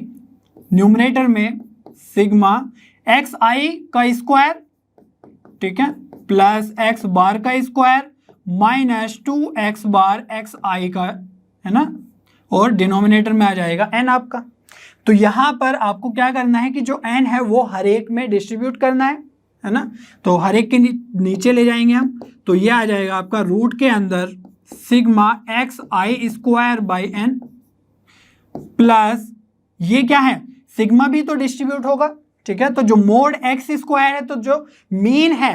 न्यूमरेटर में सिग्मा xi का स्क्वायर, ठीक है, प्लस एक्स बार का स्क्वायर माइनस 2x बार xi का, है ना, और डिनोमिनेटर में आ जाएगा n आपका। तो यहाँ पर आपको क्या करना है कि जो n है वो हर एक में डिस्ट्रीब्यूट करना है ना। तो हर एक के नीचे ले जाएंगे हम, तो ये आ जाएगा आपका रूट के अंदर sigma xi square by n plus ये क्या है, सिग्मा भी तो डिस्ट्रीब्यूट होगा, ठीक है। तो जो मोड x स्क्वायर है, तो जो मीन है,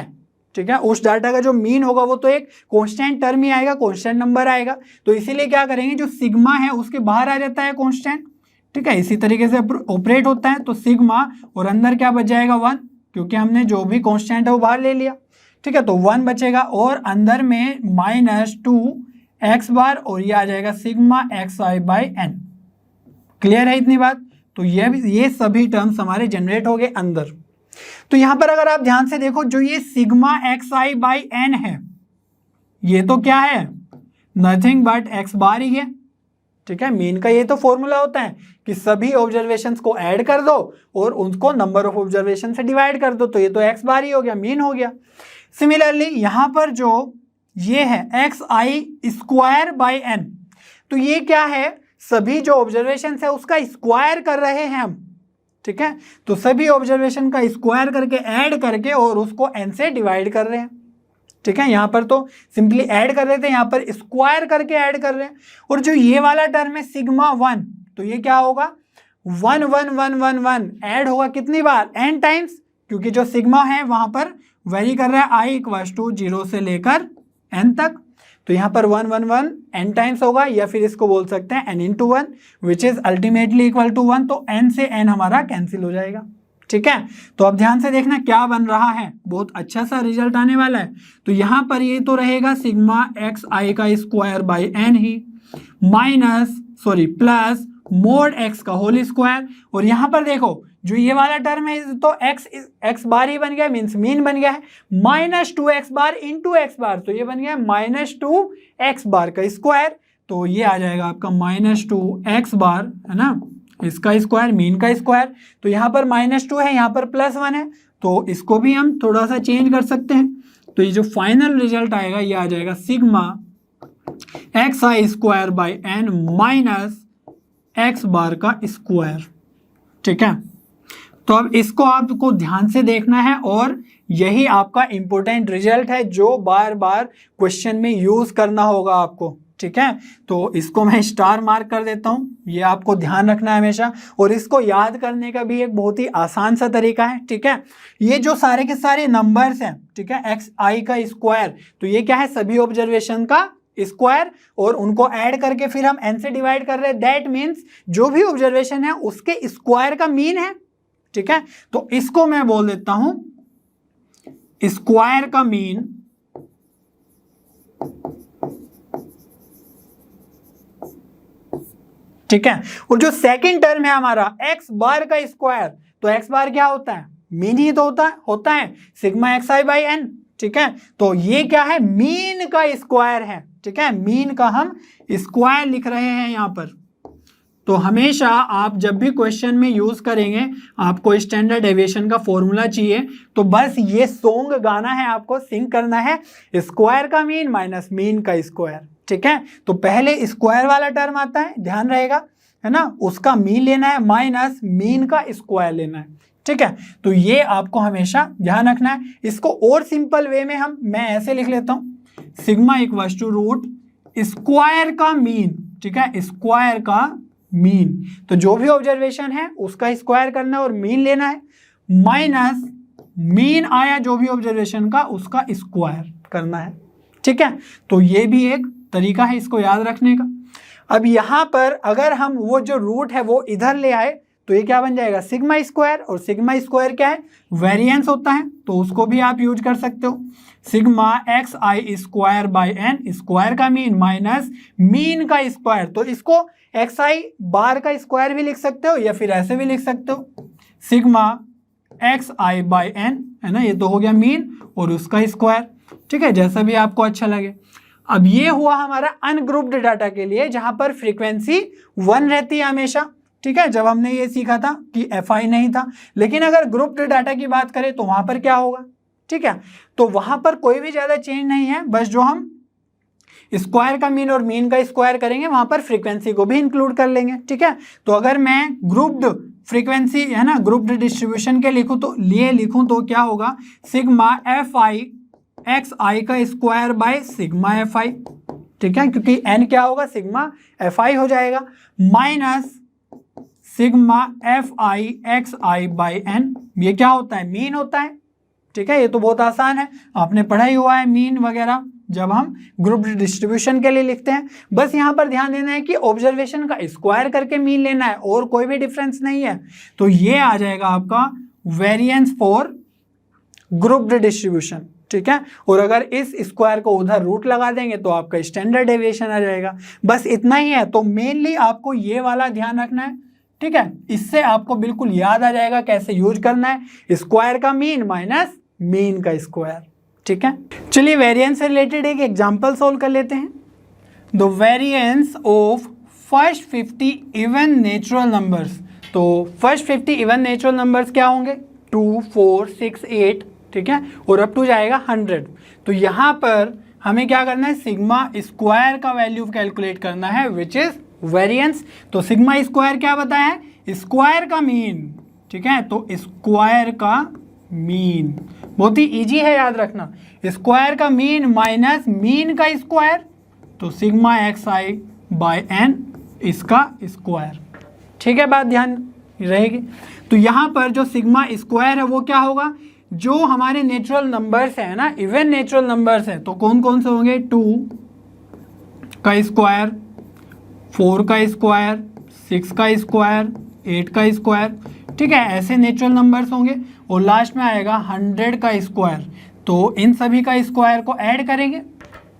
ठीक है, उस डाटा का जो मीन होगा वो तो एक कांस्टेंट टर्म ही आएगा, कांस्टेंट नंबर आएगा। तो इसीलिए क्या करेंगे, जो सिग्मा है उसके बाहर आ जाता है कांस्टेंट, ठीक है, इसी तरीके से ऑपरेट होता है। तो सिग्मा और अंदर क्या बच जाएगा 1, क्योंकि हमने जो भी कांस्टेंट है वो बाहर ले लिया, ठीक है, तो 1 बचेगा, और अंदर में माइनस 2x बार, और ये आ जाएगा sigma xi by n। Clear है इतनी बात। तो ये सभी टर्म्स हमारे जनरेट हो गए अंदर। तो यहां पर अगर आप ध्यान से देखो, जो ये सिग्मा xi बाई n है, ये तो क्या है, नथिंग बट x बार ही है, ठीक है। मीन का ये तो फॉर्मूला होता है कि सभी ऑब्जर्वेशंस को ऐड कर दो और उनको नंबर ऑफ ऑब्जर्वेशन से डिवाइड कर दो, तो ये तो x बार ही हो गया, मीन हो गया। सिमिलरली यहां पर जो ये है xi स्क्वायर बाई n, तो ये क्या है, सभी जो ऑब्जर्वेशन है उसका स्क्वायर कर रहे हैं हम, ठीक है। तो सभी ऑब्जर्वेशन का स्क्वायर करके ऐड करके और उसको n से डिवाइड कर रहे हैं, ठीक है। यहाँ पर तो सिंपली ऐड कर रहे थे, यहाँ पर स्क्वायर करके ऐड कर रहे हैं। और जो ये वाला टर्म है सिग्मा 1, तो ये क्या होगा 1 1 1 1 1 ऐड होगा कितनी बार n टाइम्स, क्योंकि जो सिग्मा है वहां पर वेरी कर रहा है i = 0 से लेकर n तक। तो यहाँ पर 1 1 1 n टाइम्स होगा, या फिर इसको बोल सकते हैं n × 1 which is ultimately equal to 1। तो n से n हमारा कैंसिल हो जाएगा, ठीक है। तो अब ध्यान से देखना क्या बन रहा है, बहुत अच्छा सा रिजल्ट आने वाला है। तो यहाँ पर ये तो रहेगा सिग्मा xi² n ही प्लस मोड x का होल स्क्वायर। और यहाँ पर देखो जो ये वाला टर्म है तो x बार ही बन गया, मीन्स मीन बन गया है, -2x बार इंटू x बार, तो ये बन गया -2x बार का स्क्वायर। तो ये आ जाएगा आपका -2x बार, है ना, इसका स्क्वायर, मीन का स्क्वायर। तो यहाँ पर -2 है, यहाँ पर +1 है, तो इसको भी हम थोड़ा सा चेंज कर सकते हैं। तो ये जो फाइनल रिजल्ट आएगा ये आ जाएगा sigma xi² n minus x बार का स्क्वायर, ठीक है। तो अब इसको आपको ध्यान से देखना है और यही आपका इंपॉर्टेंट रिजल्ट है जो बार बार क्वेश्चन में यूज करना होगा आपको, ठीक है। तो इसको मैं स्टार मार्क कर देता हूँ, ये आपको ध्यान रखना है हमेशा। और इसको याद करने का भी एक बहुत ही आसान सा तरीका है, ठीक है। ये जो सारे के सारे नंबर्स हैं, ठीक है, xi का स्क्वायर, तो ये क्या है सभी ऑब्जर्वेशन का स्क्वायर, और उनको ऐड करके फिर हम n से डिवाइड कर रहे हैं। दैट मीन्स जो भी ऑब्जर्वेशन है उसके स्क्वायर का मीन है, ठीक है। तो इसको मैं बोल देता हूं स्क्वायर का मीन, ठीक है। और जो सेकंड टर्म है हमारा x बार का स्क्वायर, तो x बार क्या होता है, मीन ही तो होता है सिग्मा xi/n, ठीक है। तो ये क्या है, मीन का स्क्वायर है, ठीक है, मीन का हम स्क्वायर लिख रहे हैं यहाँ पर। तो हमेशा आप जब भी क्वेश्चन में यूज करेंगे आपको स्टैंडर्ड डेविएशन का फॉर्मूला चाहिए, तो बस ये सॉन्ग गाना है, आपको सिंग करना है, स्क्वायर का मीन माइनस मीन का स्क्वायर, ठीक है। तो पहले स्क्वायर वाला टर्म आता है, ध्यान रहेगा, है ना, उसका मीन लेना है माइनस मीन का स्क्वायर लेना है, ठीक है। तो ये आपको हमेशा ध्यान रखना है। इसको और सिंपल वे में मैं ऐसे लिख लेता हूं सिग्मा = स्क्वायर का मीन, ठीक है, स्क्वायर का मीन। तो जो भी ऑब्जर्वेशन है उसका स्क्वायर करना है और मीन लेना है, माइनस मीन आया जो भी ऑब्जर्वेशन का उसका स्क्वायर करना है, ठीक है। तो ये भी एक तरीका है इसको याद रखने का। अब यहाँ पर अगर हम वो जो रूट है वो इधर ले आए तो ये क्या बन जाएगा सिग्मा स्क्वायर, और सिग्मा स्क्वायर क्या है, वेरिएंस होता है, तो उसको भी आप यूज कर सकते हो। सिग्मा xi² n स्क्वायर का मीन माइनस मीन का स्क्वायर, तो इसको xi बार का स्क्वायर भी लिख सकते हो या फिर ऐसे भी लिख सकते हो सिग्मा xi/n, है ना, ये तो हो गया मीन और उसका स्क्वायर, ठीक है, जैसा भी आपको अच्छा लगे। अब ये हुआ हमारा अनग्रुप्ड डाटा के लिए जहां पर फ्रीक्वेंसी 1 रहती है हमेशा, ठीक है, जब हमने ये सीखा था कि fi नहीं था। लेकिन अगर ग्रुप्ड डाटा की बात करें तो वहां पर क्या होगा, ठीक है, तो वहां पर कोई भी ज्यादा चेंज नहीं है, बस जो हम स्क्वायर का मीन और मीन का स्क्वायर करेंगे वहां पर फ्रीक्वेंसी को भी इंक्लूड कर लेंगे, ठीक है। तो अगर मैं ग्रुप्ड फ्रीक्वेंसी, है ना, ग्रुप्ड डिस्ट्रीब्यूशन के लिखूं तो क्या होगा सिग्मा fi xi का स्क्वायर बाय सिग्मा fi, ठीक है, क्योंकि n क्या होगा सिग्मा fi हो जाएगा, माइनस सिग्मा fi xi/n, ये क्या होता है मीन होता है, ठीक है। ये तो बहुत आसान है, आपने पढ़ा ही हुआ है मीन वगैरह जब हम ग्रुप डिस्ट्रीब्यूशन के लिए लिखते हैं। बस यहाँ पर ध्यान देना है कि ऑब्जर्वेशन का स्क्वायर करके मीन लेना है और कोई भी डिफरेंस नहीं है। तो ये आ जाएगा आपका वेरिएंस फॉर ग्रुप्ड डिस्ट्रीब्यूशन, ठीक है। और अगर इस स्क्वायर को उधर रूट लगा देंगे तो आपका स्टैंडर्ड डेविएशन आ जाएगा। बस इतना ही है। तो मेनली आपको ये वाला ध्यान रखना है, ठीक है, इससे आपको बिल्कुल याद आ जाएगा कैसे यूज करना है, स्क्वायर का मीन माइनस मीन का स्क्वायर, ठीक है। चलिए वेरिएंस से रिलेटेड एक एग्जांपल सोल्व कर लेते हैं। The variance of first 50 even natural numbers. तो फर्स्ट 50 इवन नेचुरल नंबर्स क्या होंगे 2, 4, 6, 8, ठीक है, और अप टू जाएगा 100। तो यहाँ पर हमें क्या करना है सिग्मा स्क्वायर का वैल्यू कैलकुलेट करना है विच इज वेरिएंस। तो सिग्मा स्क्वायर क्या बताया है, स्क्वायर का मीन, ठीक है, तो स्क्वायर का मीन बहुत ही इजी है याद रखना, स्क्वायर का मीन माइनस मीन का स्क्वायर, तो सिग्मा एक्स आई बाय एन इसका स्क्वायर, ठीक है, बात ध्यान रहेगी। तो यहाँ पर जो सिग्मा स्क्वायर है वो क्या होगा, जो हमारे नेचुरल नंबर्स है ना, इवन नेचुरल नंबर्स है, तो कौन कौन से होंगे, 2 का स्क्वायर, 4 का स्क्वायर, 6 का स्क्वायर, 8 का स्क्वायर, ठीक है, ऐसे नेचुरल नंबर्स होंगे। और लास्ट में आएगा 100 का स्क्वायर, तो इन सभी का स्क्वायर को ऐड करेंगे,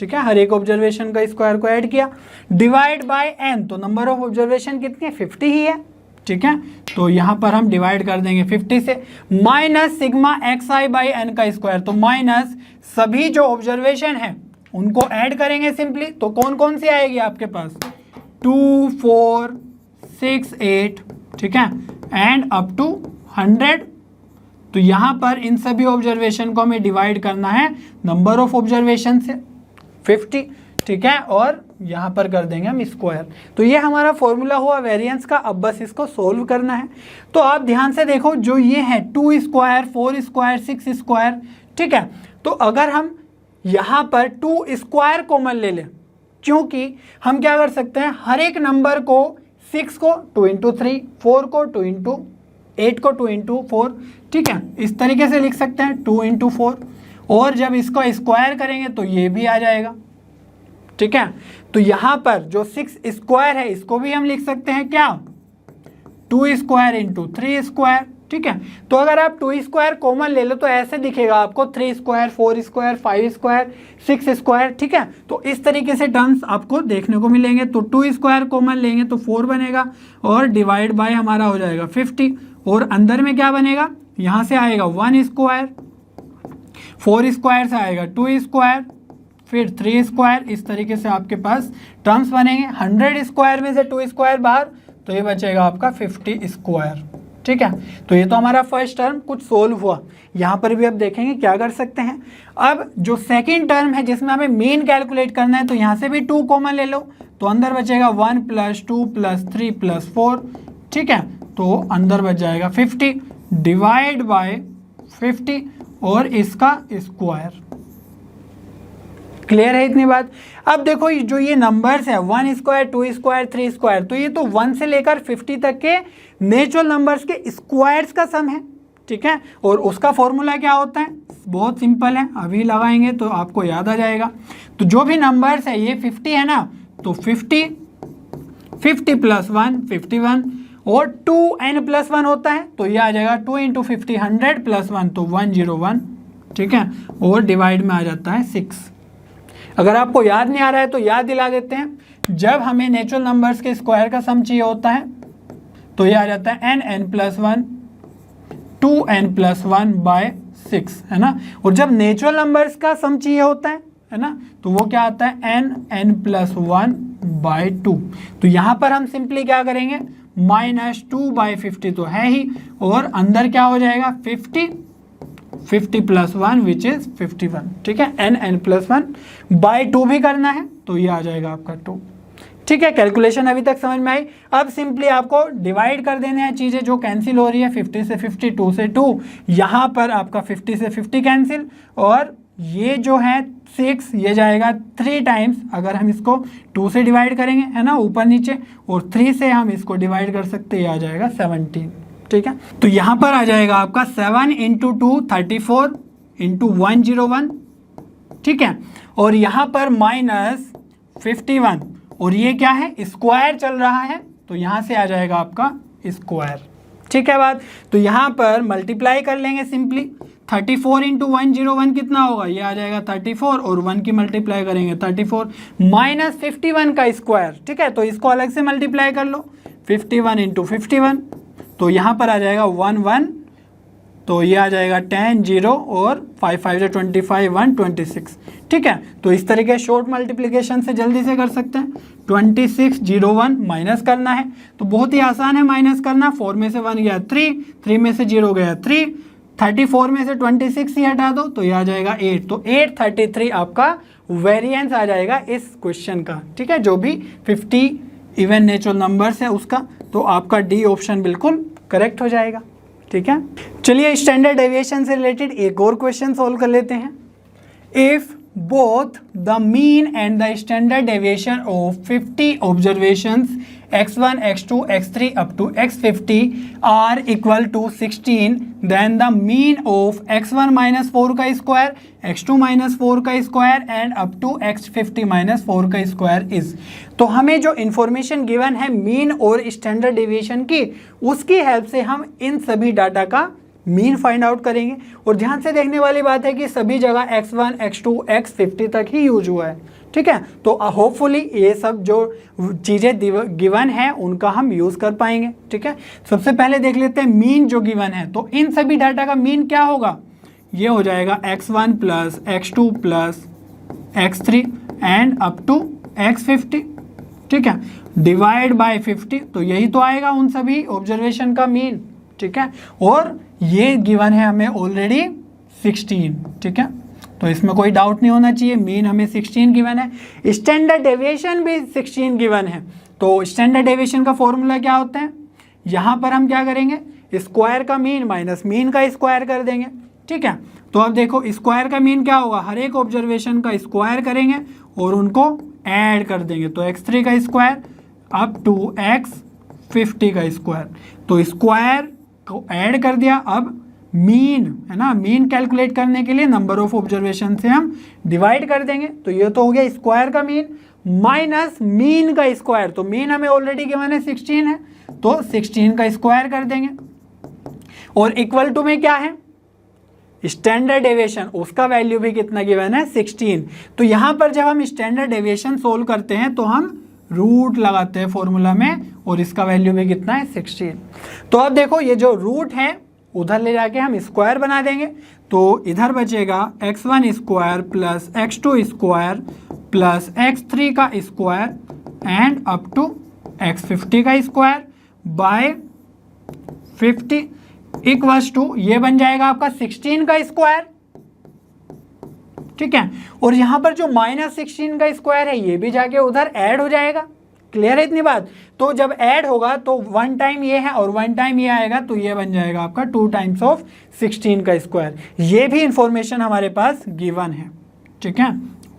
ठीक है, हर एक ऑब्जर्वेशन का स्क्वायर को ऐड किया, डिवाइड बाय n, तो नंबर ऑफ ऑब्जर्वेशन कितनी है, 50 ही है, ठीक है, तो यहाँ पर हम डिवाइड कर देंगे 50 से, minus sigma x I by n का स्क्वायर, तो माइनस सभी जो ऑब्जर्वेशन है उनको ऐड करेंगे सिंपली, तो कौन कौन सी आएगी आपके पास, 2, 4, 6, 8, ठीक है, एंड अप टू 100। तो यहाँ पर इन सभी ऑब्जर्वेशन को हमें डिवाइड करना है नंबर ऑफ ऑब्जर्वेशन से 50, ठीक है, और यहाँ पर कर देंगे हम स्क्वायर। तो ये हमारा फॉर्मूला हुआ वेरिएंस का, अब बस इसको सोल्व करना है। तो आप ध्यान से देखो, जो ये है 2 स्क्वायर, 4 स्क्वायर, 6 स्क्वायर, ठीक है, तो अगर हम यहाँ पर 2 स्क्वायर कॉमन ले लें, क्योंकि हम क्या कर सकते हैं, हर एक नंबर को 6 को 2 इंटू 3, 4 को 2 इंटू 8 को 2 इंटू 4, ठीक है, इस तरीके से लिख सकते हैं 2 इंटू 4, और जब इसको स्क्वायर करेंगे तो ये भी आ जाएगा, ठीक है। तो यहाँ पर जो 6 स्क्वायर है इसको भी हम लिख सकते हैं क्या, 2 स्क्वायर इंटू 3 स्क्वायर, ठीक है। तो अगर आप 2 स्क्वायर कॉमन ले लो तो ऐसे दिखेगा आपको 3 स्क्वायर, 4 स्क्वायर, 5 स्क्वायर, 6 स्क्वायर, ठीक है। तो इस तरीके से टर्म्स आपको देखने को मिलेंगे। तो 2 स्क्वायर कॉमन लेंगे तो 4 बनेगा, और डिवाइड बाय हमारा हो जाएगा 50, और अंदर में क्या बनेगा, यहाँ से आएगा 1 स्क्वायर, 4 स्क्वायर से आएगा 2 स्क्वायर, फिर 3 स्क्वायर, इस तरीके से आपके पास टर्म्स बनेंगे। 100 स्क्वायर में से 2 स्क्वायर बाहर, तो ये बचेगा आपका 50 स्क्वायर, ठीक है। तो ये तो हमारा फर्स्ट टर्म कुछ सोल्व हुआ। यहाँ पर भी अब देखेंगे क्या कर सकते हैं। अब जो सेकंड टर्म है जिसमें हमें मीन कैलकुलेट करना है, तो यहाँ से भी 2 कॉमन ले लो, तो अंदर बचेगा 1 + 2 + 3 + 4, ठीक है, तो अंदर बच जाएगा 50, डिवाइड बाय 50 और इसका स्क्वायर। क्लियर है इतनी बात। अब देखो जो ये नंबर्स है 1 स्क्वायर, 2 स्क्वायर, 3 स्क्वायर, तो ये तो 1 से लेकर 50 तक के नेचुरल नंबर्स के स्क्वायर्स का सम है, ठीक है। और उसका फॉर्मूला क्या होता है, बहुत सिंपल है, अभी लगाएंगे तो आपको याद आ जाएगा। तो जो भी नंबर्स है ये 50 है ना, तो 50 + 1 51, और 2n+1 होता है, तो ये आ जाएगा 2 × 50 100 + 1, तो 101, ठीक है, और डिवाइड में आ जाता है 6। अगर आपको याद नहीं आ रहा है तो याद दिला देते हैं। जब हमें नेचुरल नंबर्स के स्क्वायर का सम चाहिए होता है तो ये आ जाता है n+1 2n+1/6, है ना। और जब नेचुरल नंबर्स का सम चाहिए होता है ना, तो वो क्या आता है n+1/2। तो यहाँ पर हम सिंपली क्या करेंगे, -2/50 तो है ही, और अंदर क्या हो जाएगा 50 + 1 विच इज 51, ठीक है। n+1/2 भी करना है, तो ये आ जाएगा आपका 2, ठीक है। कैलकुलेशन अभी तक समझ में आई। अब सिंपली आपको डिवाइड कर देने हैं चीज़ें जो कैंसिल हो रही है, 50 से 50, 2 से 2, यहाँ पर आपका 50 से 50 कैंसिल, और ये जो है 6 ये जाएगा 3 टाइम्स, अगर हम इसको 2 से डिवाइड करेंगे, है ना, ऊपर नीचे, और 3 से हम इसको डिवाइड कर सकते हैं, ये आ जाएगा 17, ठीक है। तो यहाँ पर आ जाएगा आपका 7 × 2 34 × 101, ठीक है, और यहाँ पर -51, और ये क्या है, स्क्वायर चल रहा है, तो यहाँ से आ जाएगा आपका स्क्वायर, ठीक है बात। तो यहाँ पर मल्टीप्लाई कर लेंगे सिंपली, 34 × 101 कितना होगा, ये आ जाएगा 34, और 1 की मल्टीप्लाई करेंगे 34, -51 का स्क्वायर, ठीक है। तो इसको अलग से मल्टीप्लाई कर लो, 51 × 51, तो यहाँ पर आ जाएगा 11, तो ये आ जाएगा 10 0, और 5 5 25 1 26, ठीक है। तो इस तरीके शॉर्ट मल्टीप्लिकेशन से जल्दी से कर सकते हैं। 2601 माइनस करना है, तो बहुत ही आसान है माइनस करना। 4 में से 1 गया 3, 3 में से 0 गया 3, 34 में से 26 ही हटा दो, तो ये आ जाएगा 8, तो 833 आपका वेरिएंस आ जाएगा इस क्वेश्चन का, ठीक है, जो भी 50 इवन नेचुरल नंबर्स है उसका, तो आपका डी ऑप्शन बिल्कुल करेक्ट हो जाएगा। ठीक है, चलिए स्टैंडर्ड डेविएशन से रिलेटेड एक और क्वेश्चन सॉल्व कर लेते हैं। If both the mean and the standard deviation of 50 observations x1, x2, x3 up to x50 are equal to 16, then the mean of x1 minus 4 का स्क्वायर, x2 minus 4 का square and up to x50 minus 4 का square is. तो हमें जो information given है mean और standard deviation की, उसकी हेल्प से हम इन सभी डाटा का मीन फाइंड आउट करेंगे। और ध्यान से देखने वाली बात है कि सभी जगह x1, x2, x50 तक ही यूज हुआ है। ठीक है, तो होपफुली ये सब जो चीज़ें गिवन है उनका हम यूज़ कर पाएंगे। ठीक है, सबसे पहले देख लेते हैं मीन जो गिवन है। तो इन सभी डाटा का मीन क्या होगा, ये हो जाएगा x1 plus x2 plus x3 and up to x50। ठीक है, डिवाइड बाय 50, तो यही तो आएगा उन सभी ऑब्जर्वेशन का मीन। ठीक है, और ये गिवन है हमें ऑलरेडी 16। ठीक है, तो इसमें कोई डाउट नहीं होना चाहिए, मीन हमें 16 गिवन है, स्टैंडर्ड डेविएशन भी 16 गिवन है। तो स्टैंडर्ड डेविएशन का फॉर्मूला क्या होता है, यहाँ पर हम क्या करेंगे, स्क्वायर का मीन माइनस मीन का स्क्वायर कर देंगे। ठीक है, तो अब देखो स्क्वायर का मीन क्या होगा, हर एक ऑब्जर्वेशन का स्क्वायर करेंगे और उनको ऐड कर देंगे। तो x3 का स्क्वायर अप टू x50 का स्क्वायर, तो स्क्वायर को ऐड कर दिया। अब मीन है ना, मीन कैलकुलेट करने के लिए नंबर ऑफ ऑब्जर्वेशन से हम डिवाइड कर देंगे। तो ये तो हो गया स्क्वायर का मीन माइनस मीन का स्क्वायर। तो मीन हमें ऑलरेडी गिवन है 16 है, तो 16 का स्क्वायर कर देंगे। और इक्वल टू में क्या है, स्टैंडर्ड डेविएशन, उसका वैल्यू भी कितना गिवन है 16। तो यहाँ पर जब हम स्टैंडर्ड डेविएशन सोल्व करते हैं तो हम रूट लगाते हैं फॉर्मूला में, और इसका वैल्यू भी कितना है 16। तो अब देखो ये जो रूट है उधर ले जाके हम स्क्वायर बना देंगे। तो इधर बचेगा x1 square plus x2 square plus x3 का square and up to x50 का स्क्वायर बाय 50 इक्वल्स टू, ये बन जाएगा आपका 16 का स्क्वायर। ठीक है, और यहाँ पर जो माइनस 16 का स्क्वायर है ये भी जाके उधर ऐड हो जाएगा। क्लियर है इतनी बात। तो जब ऐड होगा तो 1 टाइम ये है और 1 टाइम ये आएगा, तो ये बन जाएगा आपका 2 टाइम्स ऑफ 16 का स्क्वायर। ये भी इंफॉर्मेशन हमारे पास गिवन है। ठीक है,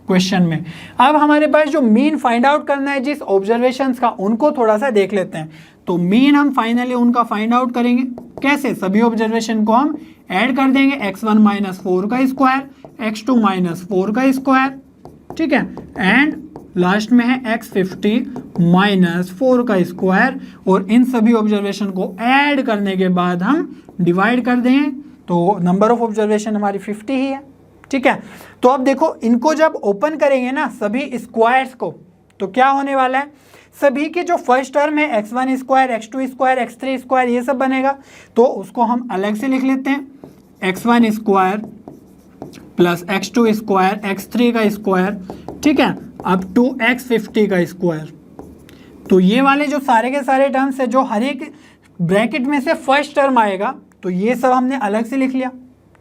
क्वेश्चन में। अब हमारे पास जो मीन फाइंड आउट करना है जिस ऑब्जर्वेशंस का, उनको थोड़ा सा देख लेते हैं। तो मीन हम फाइनली उनका फाइंड आउट करेंगे कैसे, सभी ऑब्जर्वेशन को हम ऐड कर देंगे, x1 माइनस 4 का स्क्वायर, x2 माइनस 4 का स्क्वायर। ठीक है, एंड लास्ट में है x50 माइनस 4 का स्क्वायर, और इन सभी ऑब्जर्वेशन को ऐड करने के बाद हम डिवाइड कर देंगे। तो नंबर ऑफ ऑब्जर्वेशन हमारी 50 ही है। ठीक है, तो अब देखो इनको जब ओपन करेंगे ना सभी स्क्वायर्स को, तो क्या होने वाला है, सभी के जो फर्स्ट टर्म है x1 square, x2 square, x3 square, ये सब बनेगा। तो उसको हम अलग से लिख लेते हैं, x1 square plus x2 square, x3 का स्क्वायर, ठीक है, अप टू x50 का स्क्वायर। तो ये वाले जो सारे के सारे टर्म्स है, जो हर एक ब्रैकेट में से फर्स्ट टर्म आएगा, तो ये सब हमने अलग से लिख लिया।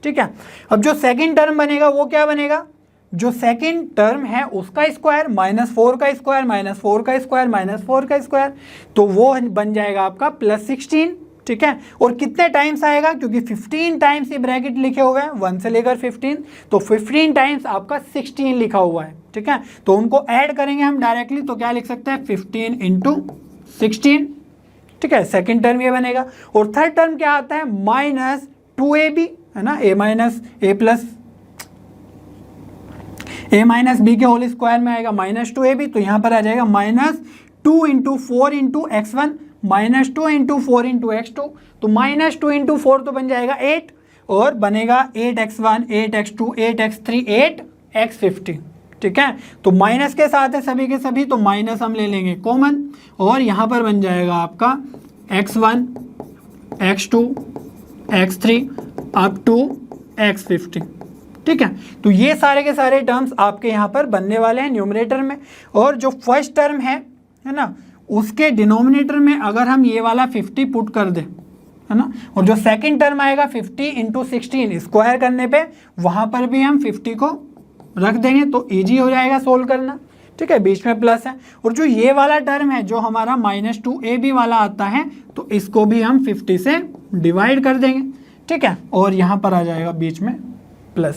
ठीक है, अब जो सेकंड टर्म बनेगा वो क्या बनेगा, जो सेकंड टर्म है उसका स्क्वायर माइनस 4 का स्क्वायर माइनस 4 का स्क्वायर माइनस 4 का स्क्वायर, तो वो बन जाएगा आपका प्लस 16। ठीक है, और कितने टाइम्स आएगा, क्योंकि 15 टाइम्स ये ब्रैकेट लिखे हुए हैं 1 से लेकर 15, तो 15 टाइम्स आपका 16 लिखा हुआ है। ठीक है, तो उनको ऐड करेंगे हम डायरेक्टली, तो क्या लिख सकते हैं 15 इंटू 16। ठीक है, सेकेंड टर्म ये बनेगा। और थर्ड टर्म क्या आता है, माइनस 2ab, है ना, a minus a plus a minus b के होल स्क्वायर में आएगा माइनस 2ab, तो यहाँ पर आ जाएगा minus 2 into 4 into x1 minus 2 into 4 into x2, तो माइनस 2 इंटू 4 तो बन जाएगा 8, और बनेगा 8x1 8x2 8x3 8x50। ठीक है, तो माइनस के साथ है सभी के सभी, तो माइनस हम ले लेंगे कॉमन, और यहाँ पर बन जाएगा आपका x1 x2 x3 up to x50। ठीक है, तो ये सारे के सारे टर्म्स आपके यहाँ पर बनने वाले हैं न्यूमरेटर में, और जो फर्स्ट टर्म है ना, उसके डिनोमिनेटर में अगर हम ये वाला 50 पुट कर दें, है ना, और जो सेकंड टर्म आएगा 50 इंटू 16 स्क्वायर करने पे, वहाँ पर भी हम 50 को रख देंगे, तो ईजी हो जाएगा सोल्व करना। ठीक है, बीच में प्लस है। और जो ये वाला टर्म है जो हमारा -2ab वाला आता है, तो इसको भी हम 50 से डिवाइड कर देंगे, ठीक है, और यहाँ पर आ जाएगा बीच में प्लस।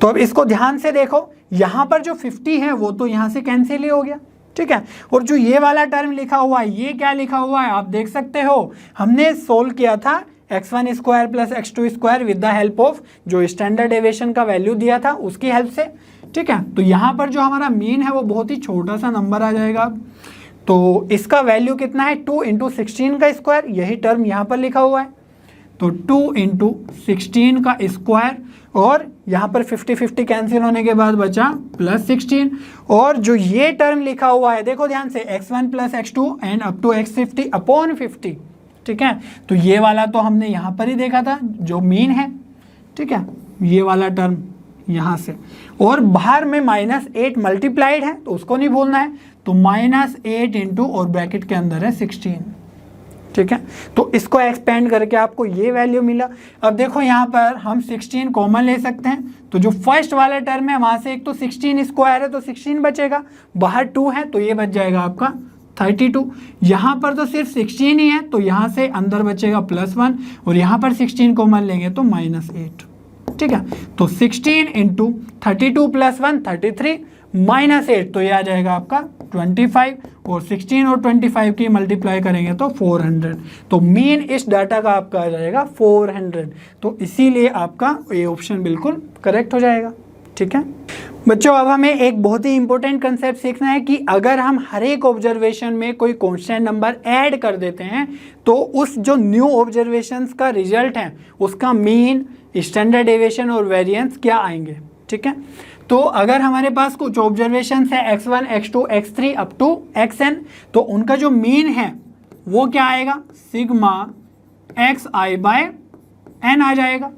तो अब इसको ध्यान से देखो, यहाँ पर जो 50 है वो तो यहाँ से कैंसिल ही हो गया, ठीक है। और जो ये वाला टर्म लिखा हुआ है, ये क्या लिखा हुआ है आप देख सकते हो, हमने सोल्व किया था x1 square plus x2 square with the help of जो स्टैंडर्ड डेविएशन का वैल्यू दिया था उसकी हेल्प से, ठीक है। तो यहाँ पर जो हमारा मीन है वो बहुत ही छोटा सा नंबर आ जाएगा। तो इसका वैल्यू कितना है, 2 × 16 का स्क्वायर, यही टर्म यहाँ पर लिखा हुआ है। तो 2 × 16 का स्क्वायर, और यहाँ पर 50-50 कैंसिल होने के बाद बचा +16। और जो ये टर्म लिखा हुआ है देखो ध्यान से, x1 + x2 and up to x50 upon 50, ठीक है। तो ये वाला तो हमने यहाँ पर ही देखा था जो मीन है, ठीक है, ये वाला टर्म यहाँ से। और बाहर में -8 मल्टीप्लाइड है तो उसको नहीं भूलना है, तो -8 इंटू और ब्रैकेट के अंदर है 16, ठीक है। तो इसको एक्सपेंड करके आपको ये वैल्यू मिला। अब देखो यहाँ पर हम 16 कॉमन ले सकते हैं, तो जो फर्स्ट वाला टर्म है वहाँ से एक तो 16 स्क्वायर है तो 16 बचेगा, बाहर 2 है तो ये बच जाएगा आपका 32। यहाँ पर तो सिर्फ 16 ही है तो यहाँ से अंदर बचेगा +1, और यहाँ पर 16 कॉमन लेंगे तो -8, ठीक है। तो 16 × 32 + 1 33 -8, तो ये आ जाएगा आपका 25, और 16 और 25 की मल्टीप्लाई करेंगे तो 400। तो मीन इस डाटा का आपका आ जाएगा 400। तो इसीलिए आपका ये ऑप्शन बिल्कुल करेक्ट हो जाएगा, ठीक है। बच्चों अब हमें एक बहुत ही इंपॉर्टेंट कंसेप्ट सीखना है कि अगर हम हर एक ऑब्जर्वेशन में कोई कांस्टेंट नंबर ऐड कर देते हैं तो उस जो न्यू ऑब्जर्वेशंस का रिजल्ट है उसका मीन, स्टैंडर्ड डेविएशन और वेरिएंस क्या आएंगे, ठीक है। तो अगर हमारे पास कुछ ऑब्जर्वेशंस है x1, x2, x3 up to xn, तो उनका जो मीन है वो क्या आएगा, सिग्मा xi/n आ जाएगा,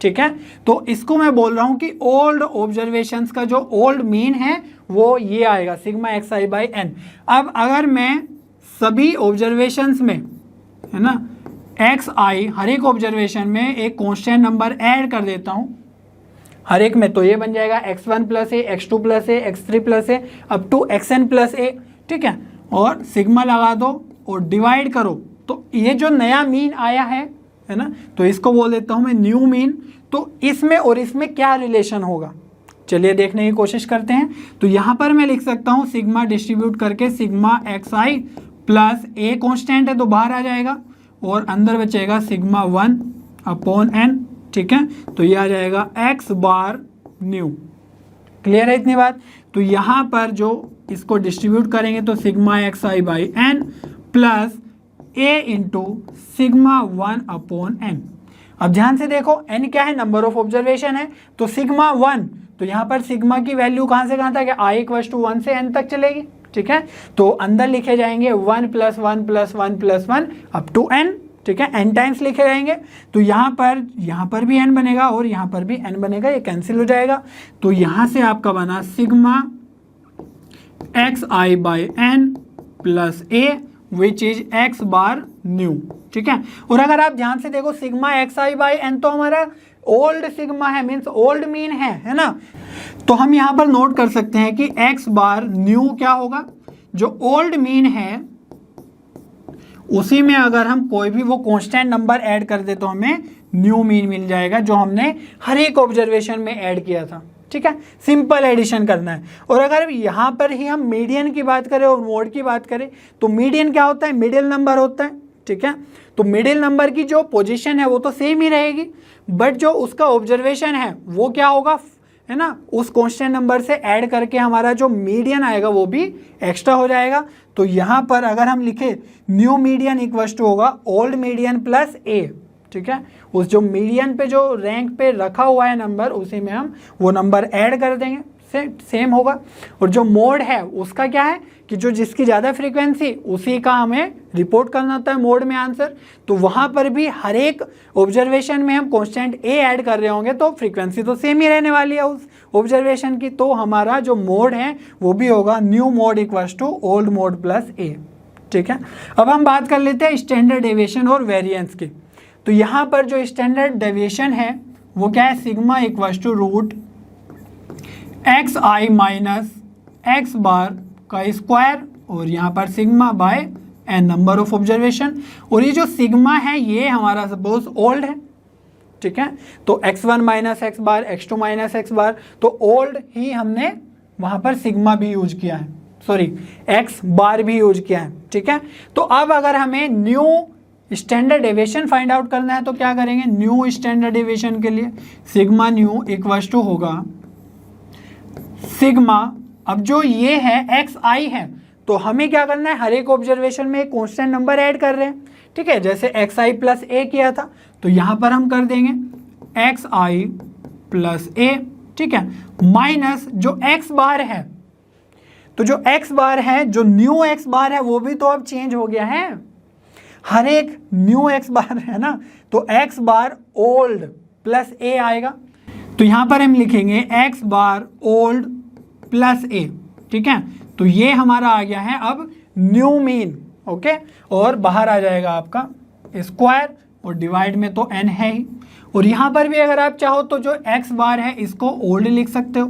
ठीक है। तो इसको मैं बोल रहा हूं कि ओल्ड ऑब्जर्वेशंस का जो ओल्ड मीन है वो ये आएगा सिग्मा xi/n। अब अगर मैं सभी ऑब्जर्वेशंस में, है ना, xi हर एक ऑब्जर्वेशन में एक कांस्टेंट नंबर ऐड कर देता हूं हर एक में, तो ये बन जाएगा x1 + a, x2 + a, x3 + a up to xn + a, ठीक है। और सिग्मा लगा दो और डिवाइड करो, तो ये जो नया मीन आया है ना, तो इसको बोल देता हूं मैं न्यू मीन। तो इसमें और इसमें क्या रिलेशन होगा, चलिए देखने की कोशिश करते हैं। तो यहाँ पर मैं लिख सकता हूँ सिग्मा डिस्ट्रीब्यूट करके सिग्मा xi + a कांस्टेंट है तो बाहर आ जाएगा, और अंदर बचेगा सिग्मा 1/n, ठीक है। तो ये आ जाएगा x बार न्यू। क्लियर है इतनी बात। तो यहाँ पर जो इसको डिस्ट्रीब्यूट करेंगे तो sigma xi/n plus a into sigma 1/n। अब ध्यान से देखो n क्या है, नंबर ऑफ ऑब्जर्वेशन है, तो सिग्मा 1, तो यहाँ पर सिग्मा की वैल्यू कहाँ से कहाँ तक है, i = 1 से n तक चलेगी, ठीक है। तो अंदर लिखे जाएंगे 1 + 1 + 1 + 1 अप टू n, ठीक है, n टाइम्स लिखे जाएंगे। तो यहाँ पर भी n बनेगा और यहाँ पर भी n बनेगा, ये कैंसिल हो जाएगा। तो यहाँ से आपका बना sigma xi/n plus a which is x bar new, ठीक है। और अगर आप ध्यान से देखो सिग्मा xi/n तो हमारा ओल्ड सिग्मा है, मीन्स ओल्ड मीन है ना। तो हम यहाँ पर नोट कर सकते हैं कि x बार न्यू क्या होगा, जो ओल्ड मीन है उसी में अगर हम कोई भी वो कांस्टेंट नंबर ऐड कर दे तो हमें न्यू मीन मिल जाएगा, जो हमने हर एक ऑब्जर्वेशन में ऐड किया था, ठीक है। सिंपल एडिशन करना है। और अगर यहाँ पर ही हम मीडियन की बात करें और मोड की बात करें तो मीडियन क्या होता है, मिडिल नंबर होता है, ठीक है। तो मिडिल नंबर की जो पोजीशन है वो तो सेम ही रहेगी, बट जो उसका ऑब्जर्वेशन है वो क्या होगा, है ना, उस कांस्टेंट नंबर से ऐड करके हमारा जो मीडियन आएगा वो भी एक्स्ट्रा हो जाएगा। तो यहाँ पर अगर हम लिखे न्यू मीडियन इक्वल टू होगा ओल्ड मीडियन प्लस a, ठीक है। उस जो मीडियन पे जो रैंक पे रखा हुआ है नंबर उसी में हम वो नंबर ऐड कर देंगे, सेम होगा। और जो मोड है उसका क्या है कि जो जिसकी ज़्यादा फ्रीक्वेंसी उसी का हमें रिपोर्ट करना होता है मोड में आंसर। तो वहाँ पर भी हर एक ऑब्जर्वेशन में हम कांस्टेंट a ऐड कर रहे होंगे तो फ्रीक्वेंसी तो सेम ही रहने वाली है उस ऑब्जर्वेशन की। तो हमारा जो मोड है वो भी होगा new mode equal to old mode plus a, ठीक है। अब हम बात कर लेते हैं स्टैंडर्ड डेविएशन और वेरिएंस की। तो यहाँ पर जो स्टैंडर्ड डेविएशन है वो क्या है, sigma equal to root xi minus X bar का स्क्वायर और यहाँ पर sigma by N number of observation. और ये जो सिग्मा है ये हमारा सपोज ओल्ड है, ठीक है, तो x1 माइनस एक्स बार, x2 माइनस एक्स बार, तो ओल्ड ही हमने वहाँ पर सिग्मा भी यूज किया है, सॉरी एक्स बार भी यूज किया है, ठीक है। तो अब अगर हमें new standard deviation find out करना है तो क्या करेंगे, न्यू स्टैंडर्ड डेविएशन के लिए सिग्मा न्यू इक्वल्स टू होगा सिग्मा, अब जो ये है एक्स आई है तो हमें क्या करना है, हर एक ऑब्जर्वेशन में एक कांस्टेंट नंबर ऐड कर रहे हैं, ठीक है, जैसे एक्स आई प्लस ए किया था तो यहाँ पर हम कर देंगे एक्स आई प्लस ए, ठीक है, माइनस जो एक्स बार है, तो जो एक्स बार है, जो न्यू एक्स बार है वो भी तो अब चेंज हो गया है, हर एक न्यू एक्स बार है ना, तो एक्स बार ओल्ड प्लस ए आएगा, तो यहाँ पर हम लिखेंगे एक्स बार ओल्ड प्लस ए, ठीक है, तो ये हमारा आ गया है अब न्यू मीन, ओके, और बाहर आ जाएगा आपका स्क्वायर और डिवाइड में तो n है ही, और यहाँ पर भी अगर आप चाहो तो जो x बार है इसको ओल्ड लिख सकते हो,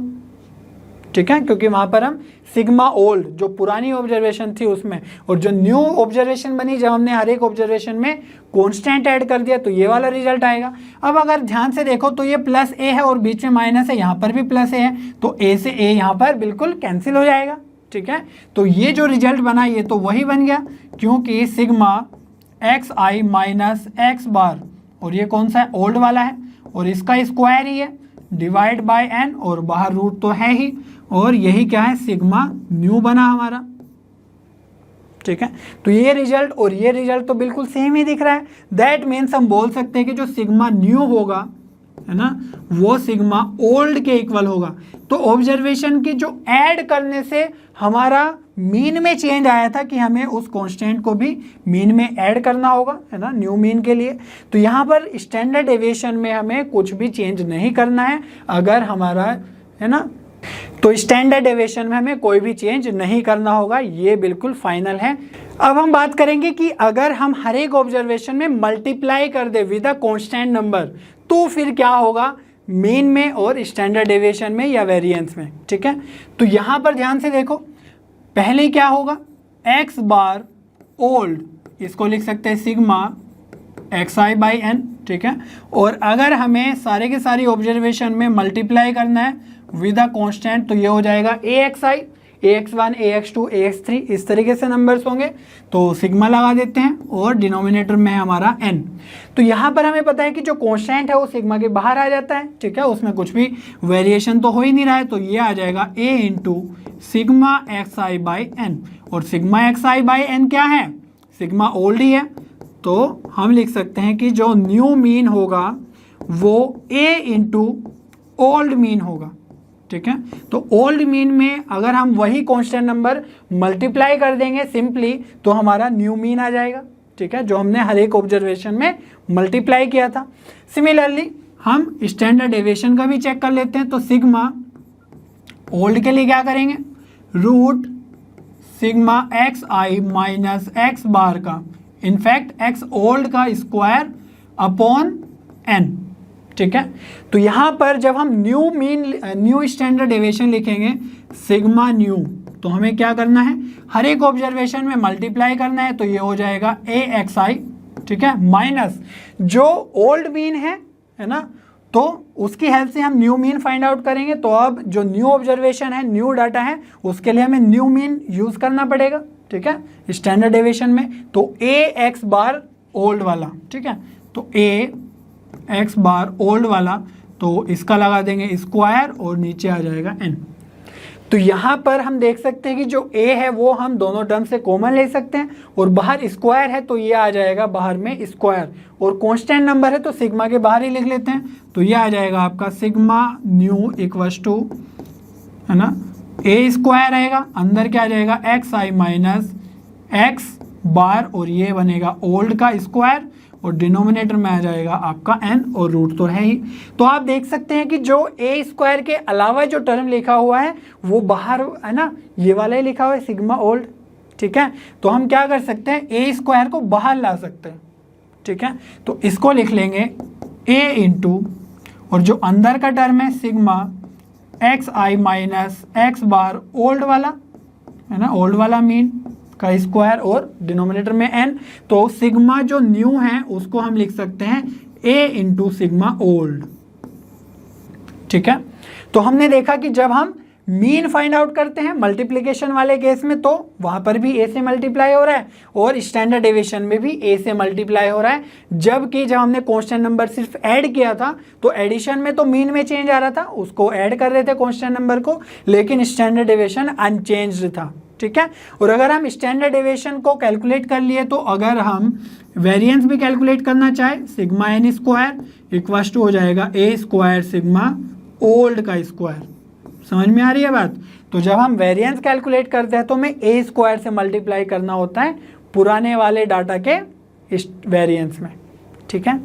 ठीक है, क्योंकि वहाँ पर हम सिग्मा ओल्ड जो पुरानी ऑब्जर्वेशन थी उसमें, और जो न्यू ऑब्जर्वेशन बनी जब हमने हर एक ऑब्जर्वेशन में कांस्टेंट ऐड कर दिया तो ये वाला रिजल्ट आएगा। अब अगर ध्यान से देखो तो ये प्लस ए है और बीच में माइनस है, यहाँ पर भी प्लस ए है, तो ए से ए यहाँ पर बिल्कुल कैंसिल हो जाएगा, ठीक है, तो ये जो रिजल्ट बना ये तो वही बन गया, क्योंकि sigma x I minus X बार, और ये कौन सा है, ओल्ड वाला है, और इसका स्क्वायर ही है, डिवाइड बाय एन, और बाहर रूट तो है ही, और यही क्या है, सिग्मा न्यू बना हमारा, ठीक है। तो ये रिजल्ट और ये रिजल्ट तो बिल्कुल सेम ही दिख रहा है, दैट मीन्स हम बोल सकते हैं कि जो सिग्मा न्यू होगा, है ना, वो सिग्मा ओल्ड के इक्वल होगा। तो ऑब्जर्वेशन की जो ऐड करने से हमारा मीन में चेंज आया था कि हमें उस कांस्टेंट को भी मीन में ऐड करना होगा, है ना, न्यू मीन के लिए। तो यहाँ पर स्टैंडर्ड डेविएशन में हमें कुछ भी चेंज नहीं करना है, अगर हमारा, है ना, तो स्टैंडर्ड डेविएशन में हमें कोई भी चेंज नहीं करना होगा, ये बिल्कुल फाइनल है। अब हम बात करेंगे कि अगर हम हर एक ऑब्जर्वेशन में मल्टीप्लाई कर दे विद अ कांस्टेंट नंबर तो फिर क्या होगा मीन में और स्टैंडर्ड डेविएशन में या वेरिएंस में, ठीक है। तो यहाँ पर ध्यान से देखो, पहले क्या होगा, एक्स बार ओल्ड, इसको लिख सकते हैं sigma x I by n, ठीक है, और अगर हमें सारे के सारी ऑब्जर्वेशन में मल्टीप्लाई करना है विद अ कांस्टेंट तो ये हो जाएगा ए एक्स आई, AX1, AX2, AX3, इस तरीके से नंबर्स होंगे, तो सिग्मा लगा देते हैं और डिनोमिनेटर में है हमारा n। तो यहाँ पर हमें पता है कि जो कांस्टेंट है वो सिग्मा के बाहर आ जाता है, ठीक है, उसमें कुछ भी वेरिएशन तो हो ही नहीं रहा है, तो ये आ जाएगा a into sigma x I by N, और sigma x I by N क्या है, सिग्मा ओल्ड ही है, तो हम लिख सकते हैं कि जो न्यू मीन होगा वो a इंटू ओल्ड मीन होगा, ठीक है। तो ओल्ड मीन में अगर हम वही कांस्टेंट नंबर मल्टीप्लाई कर देंगे सिंपली तो हमारा न्यू मीन आ जाएगा, ठीक है, जो हमने हर एक ऑब्जर्वेशन में मल्टीप्लाई किया था। सिमिलरली हम स्टैंडर्ड डेविएशन का भी चेक कर लेते हैं, तो सिग्मा ओल्ड के लिए क्या करेंगे, root sigma x I minus X bar का, इनफैक्ट एक्स ओल्ड का स्क्वायर अपॉन एन, ठीक है। तो यहाँ पर जब हम न्यू स्टैंडर्ड डेविएशन लिखेंगे सिग्मा न्यू, तो हमें क्या करना है, हर एक ऑब्जर्वेशन में मल्टीप्लाई करना है, तो ये हो जाएगा ए एक्स आई, ठीक है, माइनस जो ओल्ड मीन है ना, तो उसकी हेल्प से हम न्यू मीन फाइंड आउट करेंगे। तो अब जो न्यू ऑब्जर्वेशन है, न्यू डाटा है, उसके लिए हमें न्यू मीन यूज करना पड़ेगा, ठीक है, स्टैंडर्ड डेविएशन में। तो ए एक्स बार ओल्ड वाला, ठीक है, तो ए एक्स बार ओल्ड वाला, तो इसका लगा देंगे स्क्वायर और नीचे आ जाएगा n। तो यहाँ पर हम देख सकते हैं कि जो a है वो हम दोनों टर्म से कॉमन ले सकते हैं, और बाहर स्क्वायर है तो ये आ जाएगा बाहर में स्क्वायर, और कांस्टेंट नंबर है तो सिग्मा के बाहर ही लिख लेते हैं, तो ये आ जाएगा आपका सिग्मा न्यू इक्वल्स टू, है ना, a स्क्वायर आएगा, अंदर क्या आ जाएगा एक्स आई माइनस एक्स बार, और ये बनेगा ओल्ड का स्क्वायर, और डिनोमिनेटर में आ जाएगा आपका n, और रूट तो है ही। तो आप देख सकते हैं कि जो a स्क्वायर के अलावा जो टर्म लिखा हुआ है वो बाहर है ना, ये वाला ही लिखा हुआ है सिग्मा ओल्ड, ठीक है। तो हम क्या कर सकते हैं, a स्क्वायर को बाहर ला सकते हैं, ठीक है, तो इसको लिख लेंगे a इंटू, और जो अंदर का टर्म है sigma x I minus X bar old वाला, है ना, ओल्ड वाला मीन का स्क्वायर और डिनोमिनेटर में n। तो सिग्मा जो न्यू है उसको हम लिख सकते हैं a इंटू सिग्मा ओल्ड। ठीक है, तो हमने देखा कि जब हम मीन फाइंड आउट करते हैं मल्टीप्लिकेशन वाले केस में तो वहां पर भी a से मल्टीप्लाई हो रहा है और स्टैंडर्ड डेविएशन में भी a से मल्टीप्लाई हो रहा है, जबकि जब हमने कांस्टेंट नंबर सिर्फ ऐड किया था तो एडिशन में तो मीन में चेंज आ रहा था, उसको ऐड कर रहे थे कांस्टेंट नंबर को, लेकिन स्टैंडर्ड डेविएशन अनचेंज्ड था। ठीक है, और अगर हम स्टैंडर्ड डेविएशन को कैलकुलेट कर लिए तो अगर हम वेरिएंस भी कैलकुलेट करना चाहे sigma n square equal to हो जाएगा a स्क्वायर सिग्मा ओल्ड का स्क्वायर। समझ में आ रही है बात? तो जब हम वेरिएंस कैलकुलेट करते हैं तो हमें a स्क्वायर से मल्टीप्लाई करना होता है पुराने वाले डाटा के वेरिएंस में। ठीक है,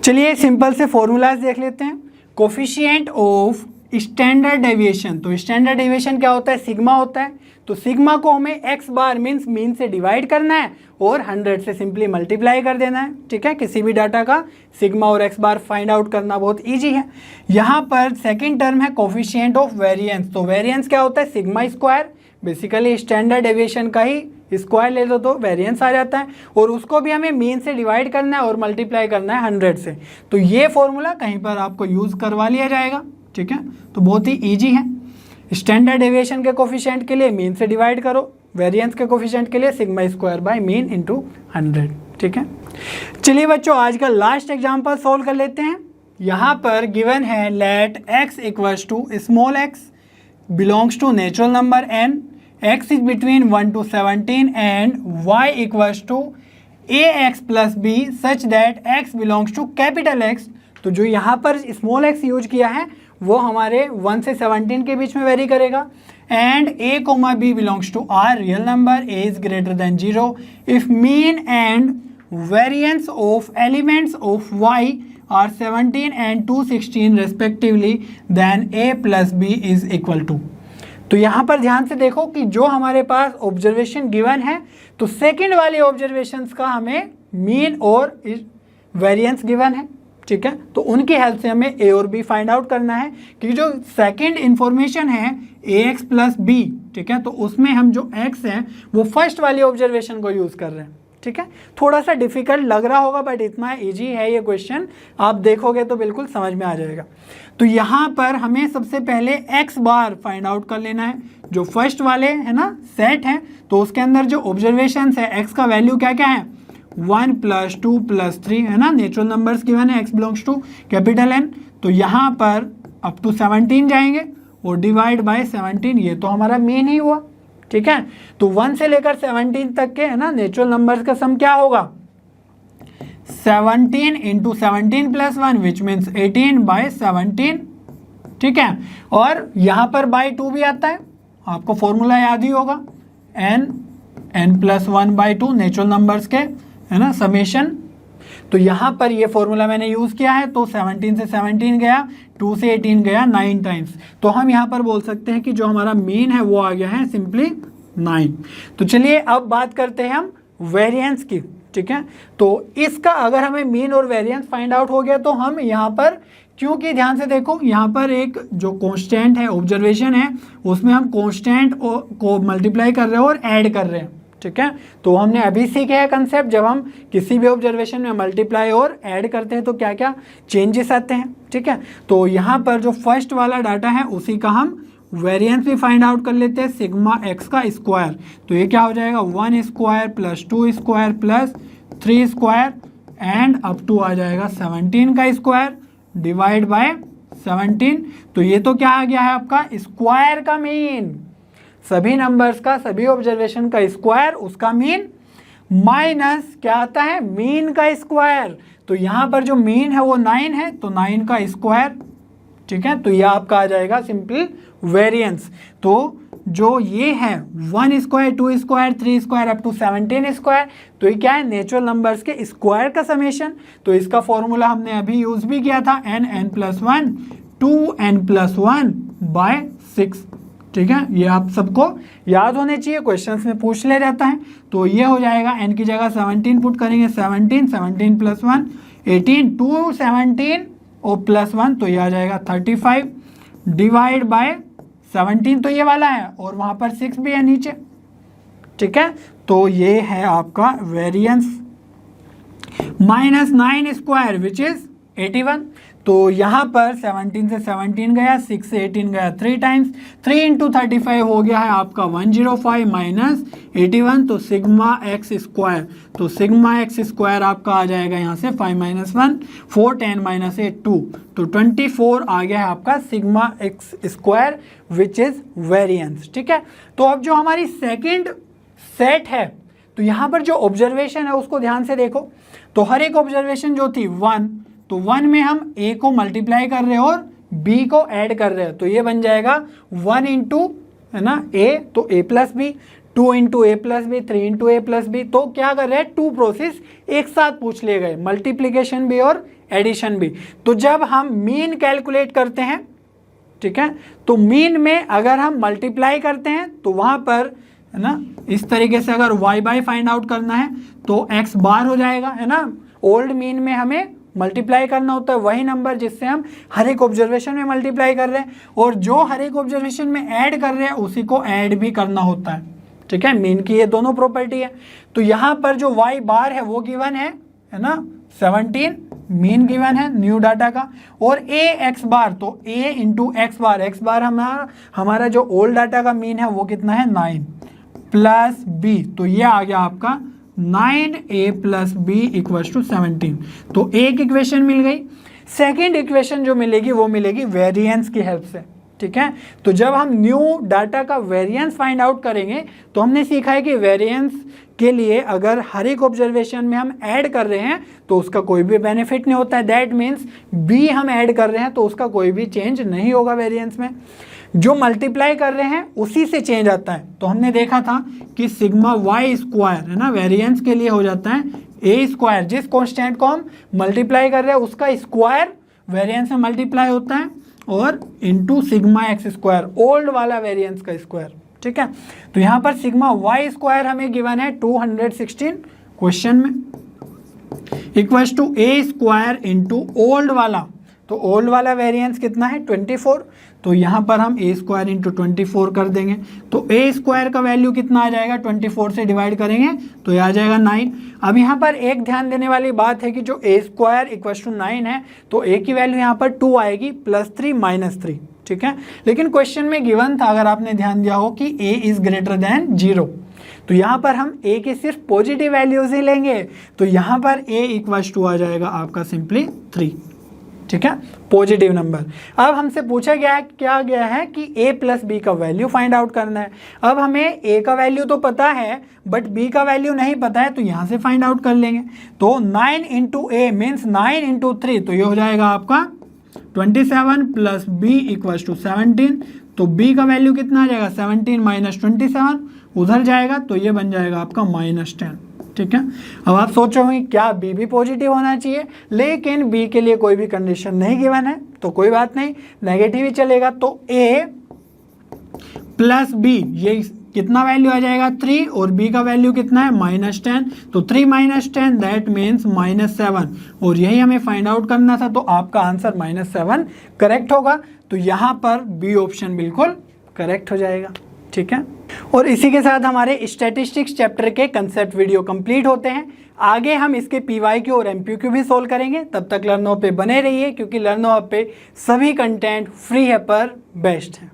चलिए सिंपल से फॉर्मूलाज देख लेते हैं। कोफिशिएंट ऑफ स्टैंडर्ड डेविएशन, तो स्टैंडर्ड डेविएशन क्या होता है? सिग्मा होता है। तो सिग्मा को हमें x बार मीन्स मीन से डिवाइड करना है और 100 से सिंपली मल्टीप्लाई कर देना है। ठीक है, किसी भी डाटा का सिग्मा और x बार फाइंड आउट करना बहुत इजी है। यहाँ पर सेकंड टर्म है कोफिशिएंट ऑफ वेरिएंस। तो वेरिएंस क्या होता है? Sigma square, basically standard deviation का ही स्क्वायर ले लो तो वेरिएंस आ जाता है, और उसको भी हमें मीन से डिवाइड करना है और मल्टीप्लाई करना है 100 से। तो ये फॉर्मूला कहीं पर आपको यूज़ करवा लिया जाएगा। ठीक है, तो बहुत ही ईजी है। स्टैंडर्ड डेविएशन के कोफिशिएंट के लिए मीन से डिवाइड करो, वेरिएंस के कोफिशिएंट के लिए sigma square by mean into 100। ठीक है, चलिए बच्चों आज का लास्ट एग्जांपल सॉल्व कर लेते हैं। यहाँ पर गिवन है let x equals to small x belongs to natural number n, x is between 1 to 17 and y equals to ax plus b such that x belongs to capital X। तो जो यहाँ पर स्मॉल x यूज किया है वो हमारे 1 से 17 के बीच में वेरी करेगा। And a comma b belongs to R real number, a is greater than 0 if mean and variance of elements of y are 17 and 216 respectively, then a plus b is equal to. तो यहाँ पर ध्यान से देखो कि जो हमारे पास observation given है तो सेकंड वाले ऑब्जर्वेशंस का हमें मीन और वेरिएंस गिवन है। ठीक है, तो उनकी हेल्प से हमें a और b फाइंड आउट करना है कि जो सेकंड इंफॉर्मेशन है ax प्लस b, ठीक है, तो उसमें हम जो x है वो फर्स्ट वाली ऑब्जर्वेशन को यूज़ कर रहे हैं। ठीक है, थोड़ा सा डिफिकल्ट लग रहा होगा बट इतना इजी है ये क्वेश्चन, आप देखोगे तो बिल्कुल समझ में आ जाएगा। तो यहाँ पर हमें सबसे पहले x बार फाइंड आउट कर लेना है। जो फर्स्ट वाले है ना सेट है तो उसके अंदर जो ऑब्जर्वेशन है x का वैल्यू क्या क्या है? 1 + 2 + 3 है ना, नेचुरल नंबर्स गिवन है, x belongs to capital N। तो यहाँ पर अप टू 17 जाएंगे और डिवाइड बाय 17, ये तो हमारा मीन ही हुआ। ठीक है, तो 1 से लेकर 17 तक के है ना नेचुरल नंबर्स का सम क्या होगा? 17 × 17 + 1 विच मीन्स 18/17। ठीक है, और यहाँ पर बाय 2 भी आता है, आपको फॉर्मूला याद ही होगा, n + 1/2 नेचुरल नंबर्स के है ना समेशन। तो यहाँ पर ये फॉर्मूला मैंने यूज़ किया है, तो 17 से 17 गया, 2 से 18 गया 9 टाइम्स। तो हम यहाँ पर बोल सकते हैं कि जो हमारा मीन है वो आ गया है सिंपली 9। तो चलिए अब बात करते हैं हम वेरिएंस की। ठीक है, तो इसका अगर हमें मीन और वेरिएंस फाइंड आउट हो गया तो हम यहाँ पर, क्योंकि ध्यान से देखो यहाँ पर एक जो कांस्टेंट है ऑब्जर्वेशन है उसमें हम कांस्टेंट को मल्टीप्लाई कर रहे हैं और ऐड कर रहे हैं। ठीक है, तो हमने अभी सीखे है कंसेप्ट, जब हम किसी भी ऑब्जर्वेशन में मल्टीप्लाई और ऐड करते हैं तो क्या क्या चेंजेस आते हैं। ठीक है, तो यहाँ पर जो फर्स्ट वाला डाटा है उसी का हम वेरिएंस भी फाइंड आउट कर लेते हैं, सिग्मा x का स्क्वायर। तो ये क्या हो जाएगा? 1 square + 2 square + 3 square and up to आ जाएगा 17 का स्क्वायर डिवाइड बाय 17। तो ये तो क्या आ गया है आपका स्क्वायर का मीन, सभी नंबर्स का, सभी ऑब्जर्वेशन का स्क्वायर उसका मीन, माइनस क्या आता है? मीन का स्क्वायर। तो यहाँ पर जो मीन है वो 9 है, तो 9 का स्क्वायर। ठीक है, तो ये आपका आ जाएगा सिंपल वेरिएंस। तो जो ये है 1 square 2 square 3 square up to 17 square, तो ये क्या है? नेचुरल नंबर्स के स्क्वायर का समेशन। तो इसका फॉर्मूला हमने अभी यूज भी किया था, n + 1 2n + 1/6। ठीक है, ये आप सबको याद होने चाहिए, क्वेश्चंस में पूछ ले जाता है। तो ये हो जाएगा n की जगह 17 पुट करेंगे, 17 + 1 18 2 17 और +1, तो ये आ जाएगा 35 डिवाइड बाय 17 तो ये वाला है और वहाँ पर 6 भी है नीचे, ठीक है। तो ये है आपका वेरिएंस -9 स्क्वायर विच इज 81। तो यहाँ पर 17 से 17 गया, 6 से 18 गया 3 टाइम्स, 3 इंटू 35 हो गया है आपका 105 माइनस 81, तो सिग्मा एक्स स्क्वायर, तो सिग्मा एक्स स्क्वायर आपका आ जाएगा यहाँ से 5 - 1 4 10 - 8 2, तो 24 आ गया है आपका sigma x square which is variance, ठीक है। तो अब जो हमारी सेकेंड सेट है, तो यहाँ पर जो ऑब्जर्वेशन है उसको ध्यान से देखो। तो हर एक ऑब्जर्वेशन जो थी 1, तो 1 में हम a को मल्टीप्लाई कर रहे हैं और b को ऐड कर रहे हैं, तो ये बन जाएगा 1 इंटू, है ना, a, तो a plus b, 2 into a plus b, 3 into a plus b। तो क्या कर रहे हैं, 2 प्रोसेस एक साथ पूछ लिए गए, मल्टीप्लीकेशन भी और एडिशन भी। तो जब हम मीन कैलकुलेट करते हैं, ठीक है, तो मीन में अगर हम मल्टीप्लाई करते हैं तो वहाँ पर, है ना, इस तरीके से अगर y बाय फाइंड आउट करना है तो x बार हो जाएगा, है ना। ओल्ड मीन में हमें मल्टीप्लाई करना होता है वही नंबर जिससे हम हर एक ऑब्जर्वेशन में मल्टीप्लाई कर रहे हैं, और जो हर एक ऑब्जर्वेशन में ऐड कर रहे हैं उसी को ऐड भी करना होता है, ठीक है। मीन की ये दोनों प्रॉपर्टी है। तो यहाँ पर जो y बार है वो गिवन है ना, 17 मीन गिवन है न्यू डाटा का, और a x बार, तो a इंटू एक्स बार हमारा जो ओल्ड डाटा का मीन है वो कितना है 9 प्लस b, तो ये आ गया आपका 9a plus B equals to 17। तो एक इक्वेशन मिल गई। सेकेंड इक्वेशन जो मिलेगी वो मिलेगी वेरिएंस की हेल्प से, ठीक है। तो जब हम न्यू डाटा का वेरिएंस फाइंड आउट करेंगे तो हमने सीखा है कि वेरिएंस के लिए अगर हर एक ऑब्जर्वेशन में हम ऐड कर रहे हैं तो उसका कोई भी बेनिफिट नहीं होता है। दैट मीन्स बी हम ऐड कर रहे हैं तो उसका कोई भी चेंज नहीं होगा वेरिएंस में। जो मल्टीप्लाई कर रहे हैं उसी से चेंज आता है। तो हमने देखा था कि सिग्मा वाई स्क्वायर, है ना, वेरिएंस के लिए हो जाता है ए स्क्वायर, जिस कांस्टेंट को हम मल्टीप्लाई कर रहे हैं उसका स्क्वायर वेरिएंस में मल्टीप्लाई होता है, और into sigma x square, old वाला वेरिएंस का स्क्वायर, ठीक है। तो यहाँ पर सिग्मा वाई स्क्वायर हमें गिवन है 216 क्वेश्चन में, equals to a square into old वाला, तो ओल्ड वाला वेरिएंस कितना है 24, तो यहाँ पर हम ए स्क्वायर इंटू 24 कर देंगे, तो ए स्क्वायर का वैल्यू कितना आ जाएगा, 24 से डिवाइड करेंगे तो ये आ जाएगा 9। अब यहाँ पर एक ध्यान देने वाली बात है कि जो ए स्क्वायर इक्वल्स टू 9 है, तो ए की वैल्यू यहाँ पर 2 आएगी, +3 -3, ठीक है। लेकिन क्वेश्चन में गिवन था, अगर आपने ध्यान दिया हो, कि ए इज ग्रेटर देन 0, तो यहाँ पर हम a की सिर्फ पॉजिटिव वैल्यूज ही लेंगे, तो यहाँ पर a इक्वल्स टू आ जाएगा आपका सिंपली 3, ठीक है, पॉजिटिव नंबर। अब हमसे पूछा गया है कि a प्लस बी का वैल्यू फाइंड आउट करना है। अब हमें a का वैल्यू तो पता है बट b का वैल्यू नहीं पता है, तो यहाँ से फाइंड आउट कर लेंगे। तो 9 इंटू ए मीन्स 9 इंटू 3, तो ये हो जाएगा आपका 27 प्लस b इक्वल्स टू 17, तो b का वैल्यू कितना आ जाएगा, 17 माइनस 27 उधर जाएगा, तो ये बन जाएगा आपका -10, ठीक है। अब आप सोचोगे क्या बी भी पॉजिटिव होना चाहिए, लेकिन बी के लिए कोई भी कंडीशन नहीं गिवन है, तो कोई बात नहीं, नेगेटिव ही चलेगा। तो a प्लस बी, ये कितना वैल्यू आ जाएगा 3, और b का वैल्यू कितना है -10, तो 3 - 10 दैट मीन्स -7, और यही हमें फाइंड आउट करना था, तो आपका आंसर -7 करेक्ट होगा। तो यहाँ पर बी ऑप्शन बिल्कुल करेक्ट हो जाएगा, ठीक है। और इसी के साथ हमारे स्टैटिस्टिक्स चैप्टर के कंसेप्ट वीडियो कंप्लीट होते हैं। आगे हम इसके PYQ और MPQ भी सोल्व करेंगे। तब तक लर्नो पे बने रहिए, क्योंकि लर्नो पे सभी कंटेंट फ्री है पर बेस्ट है।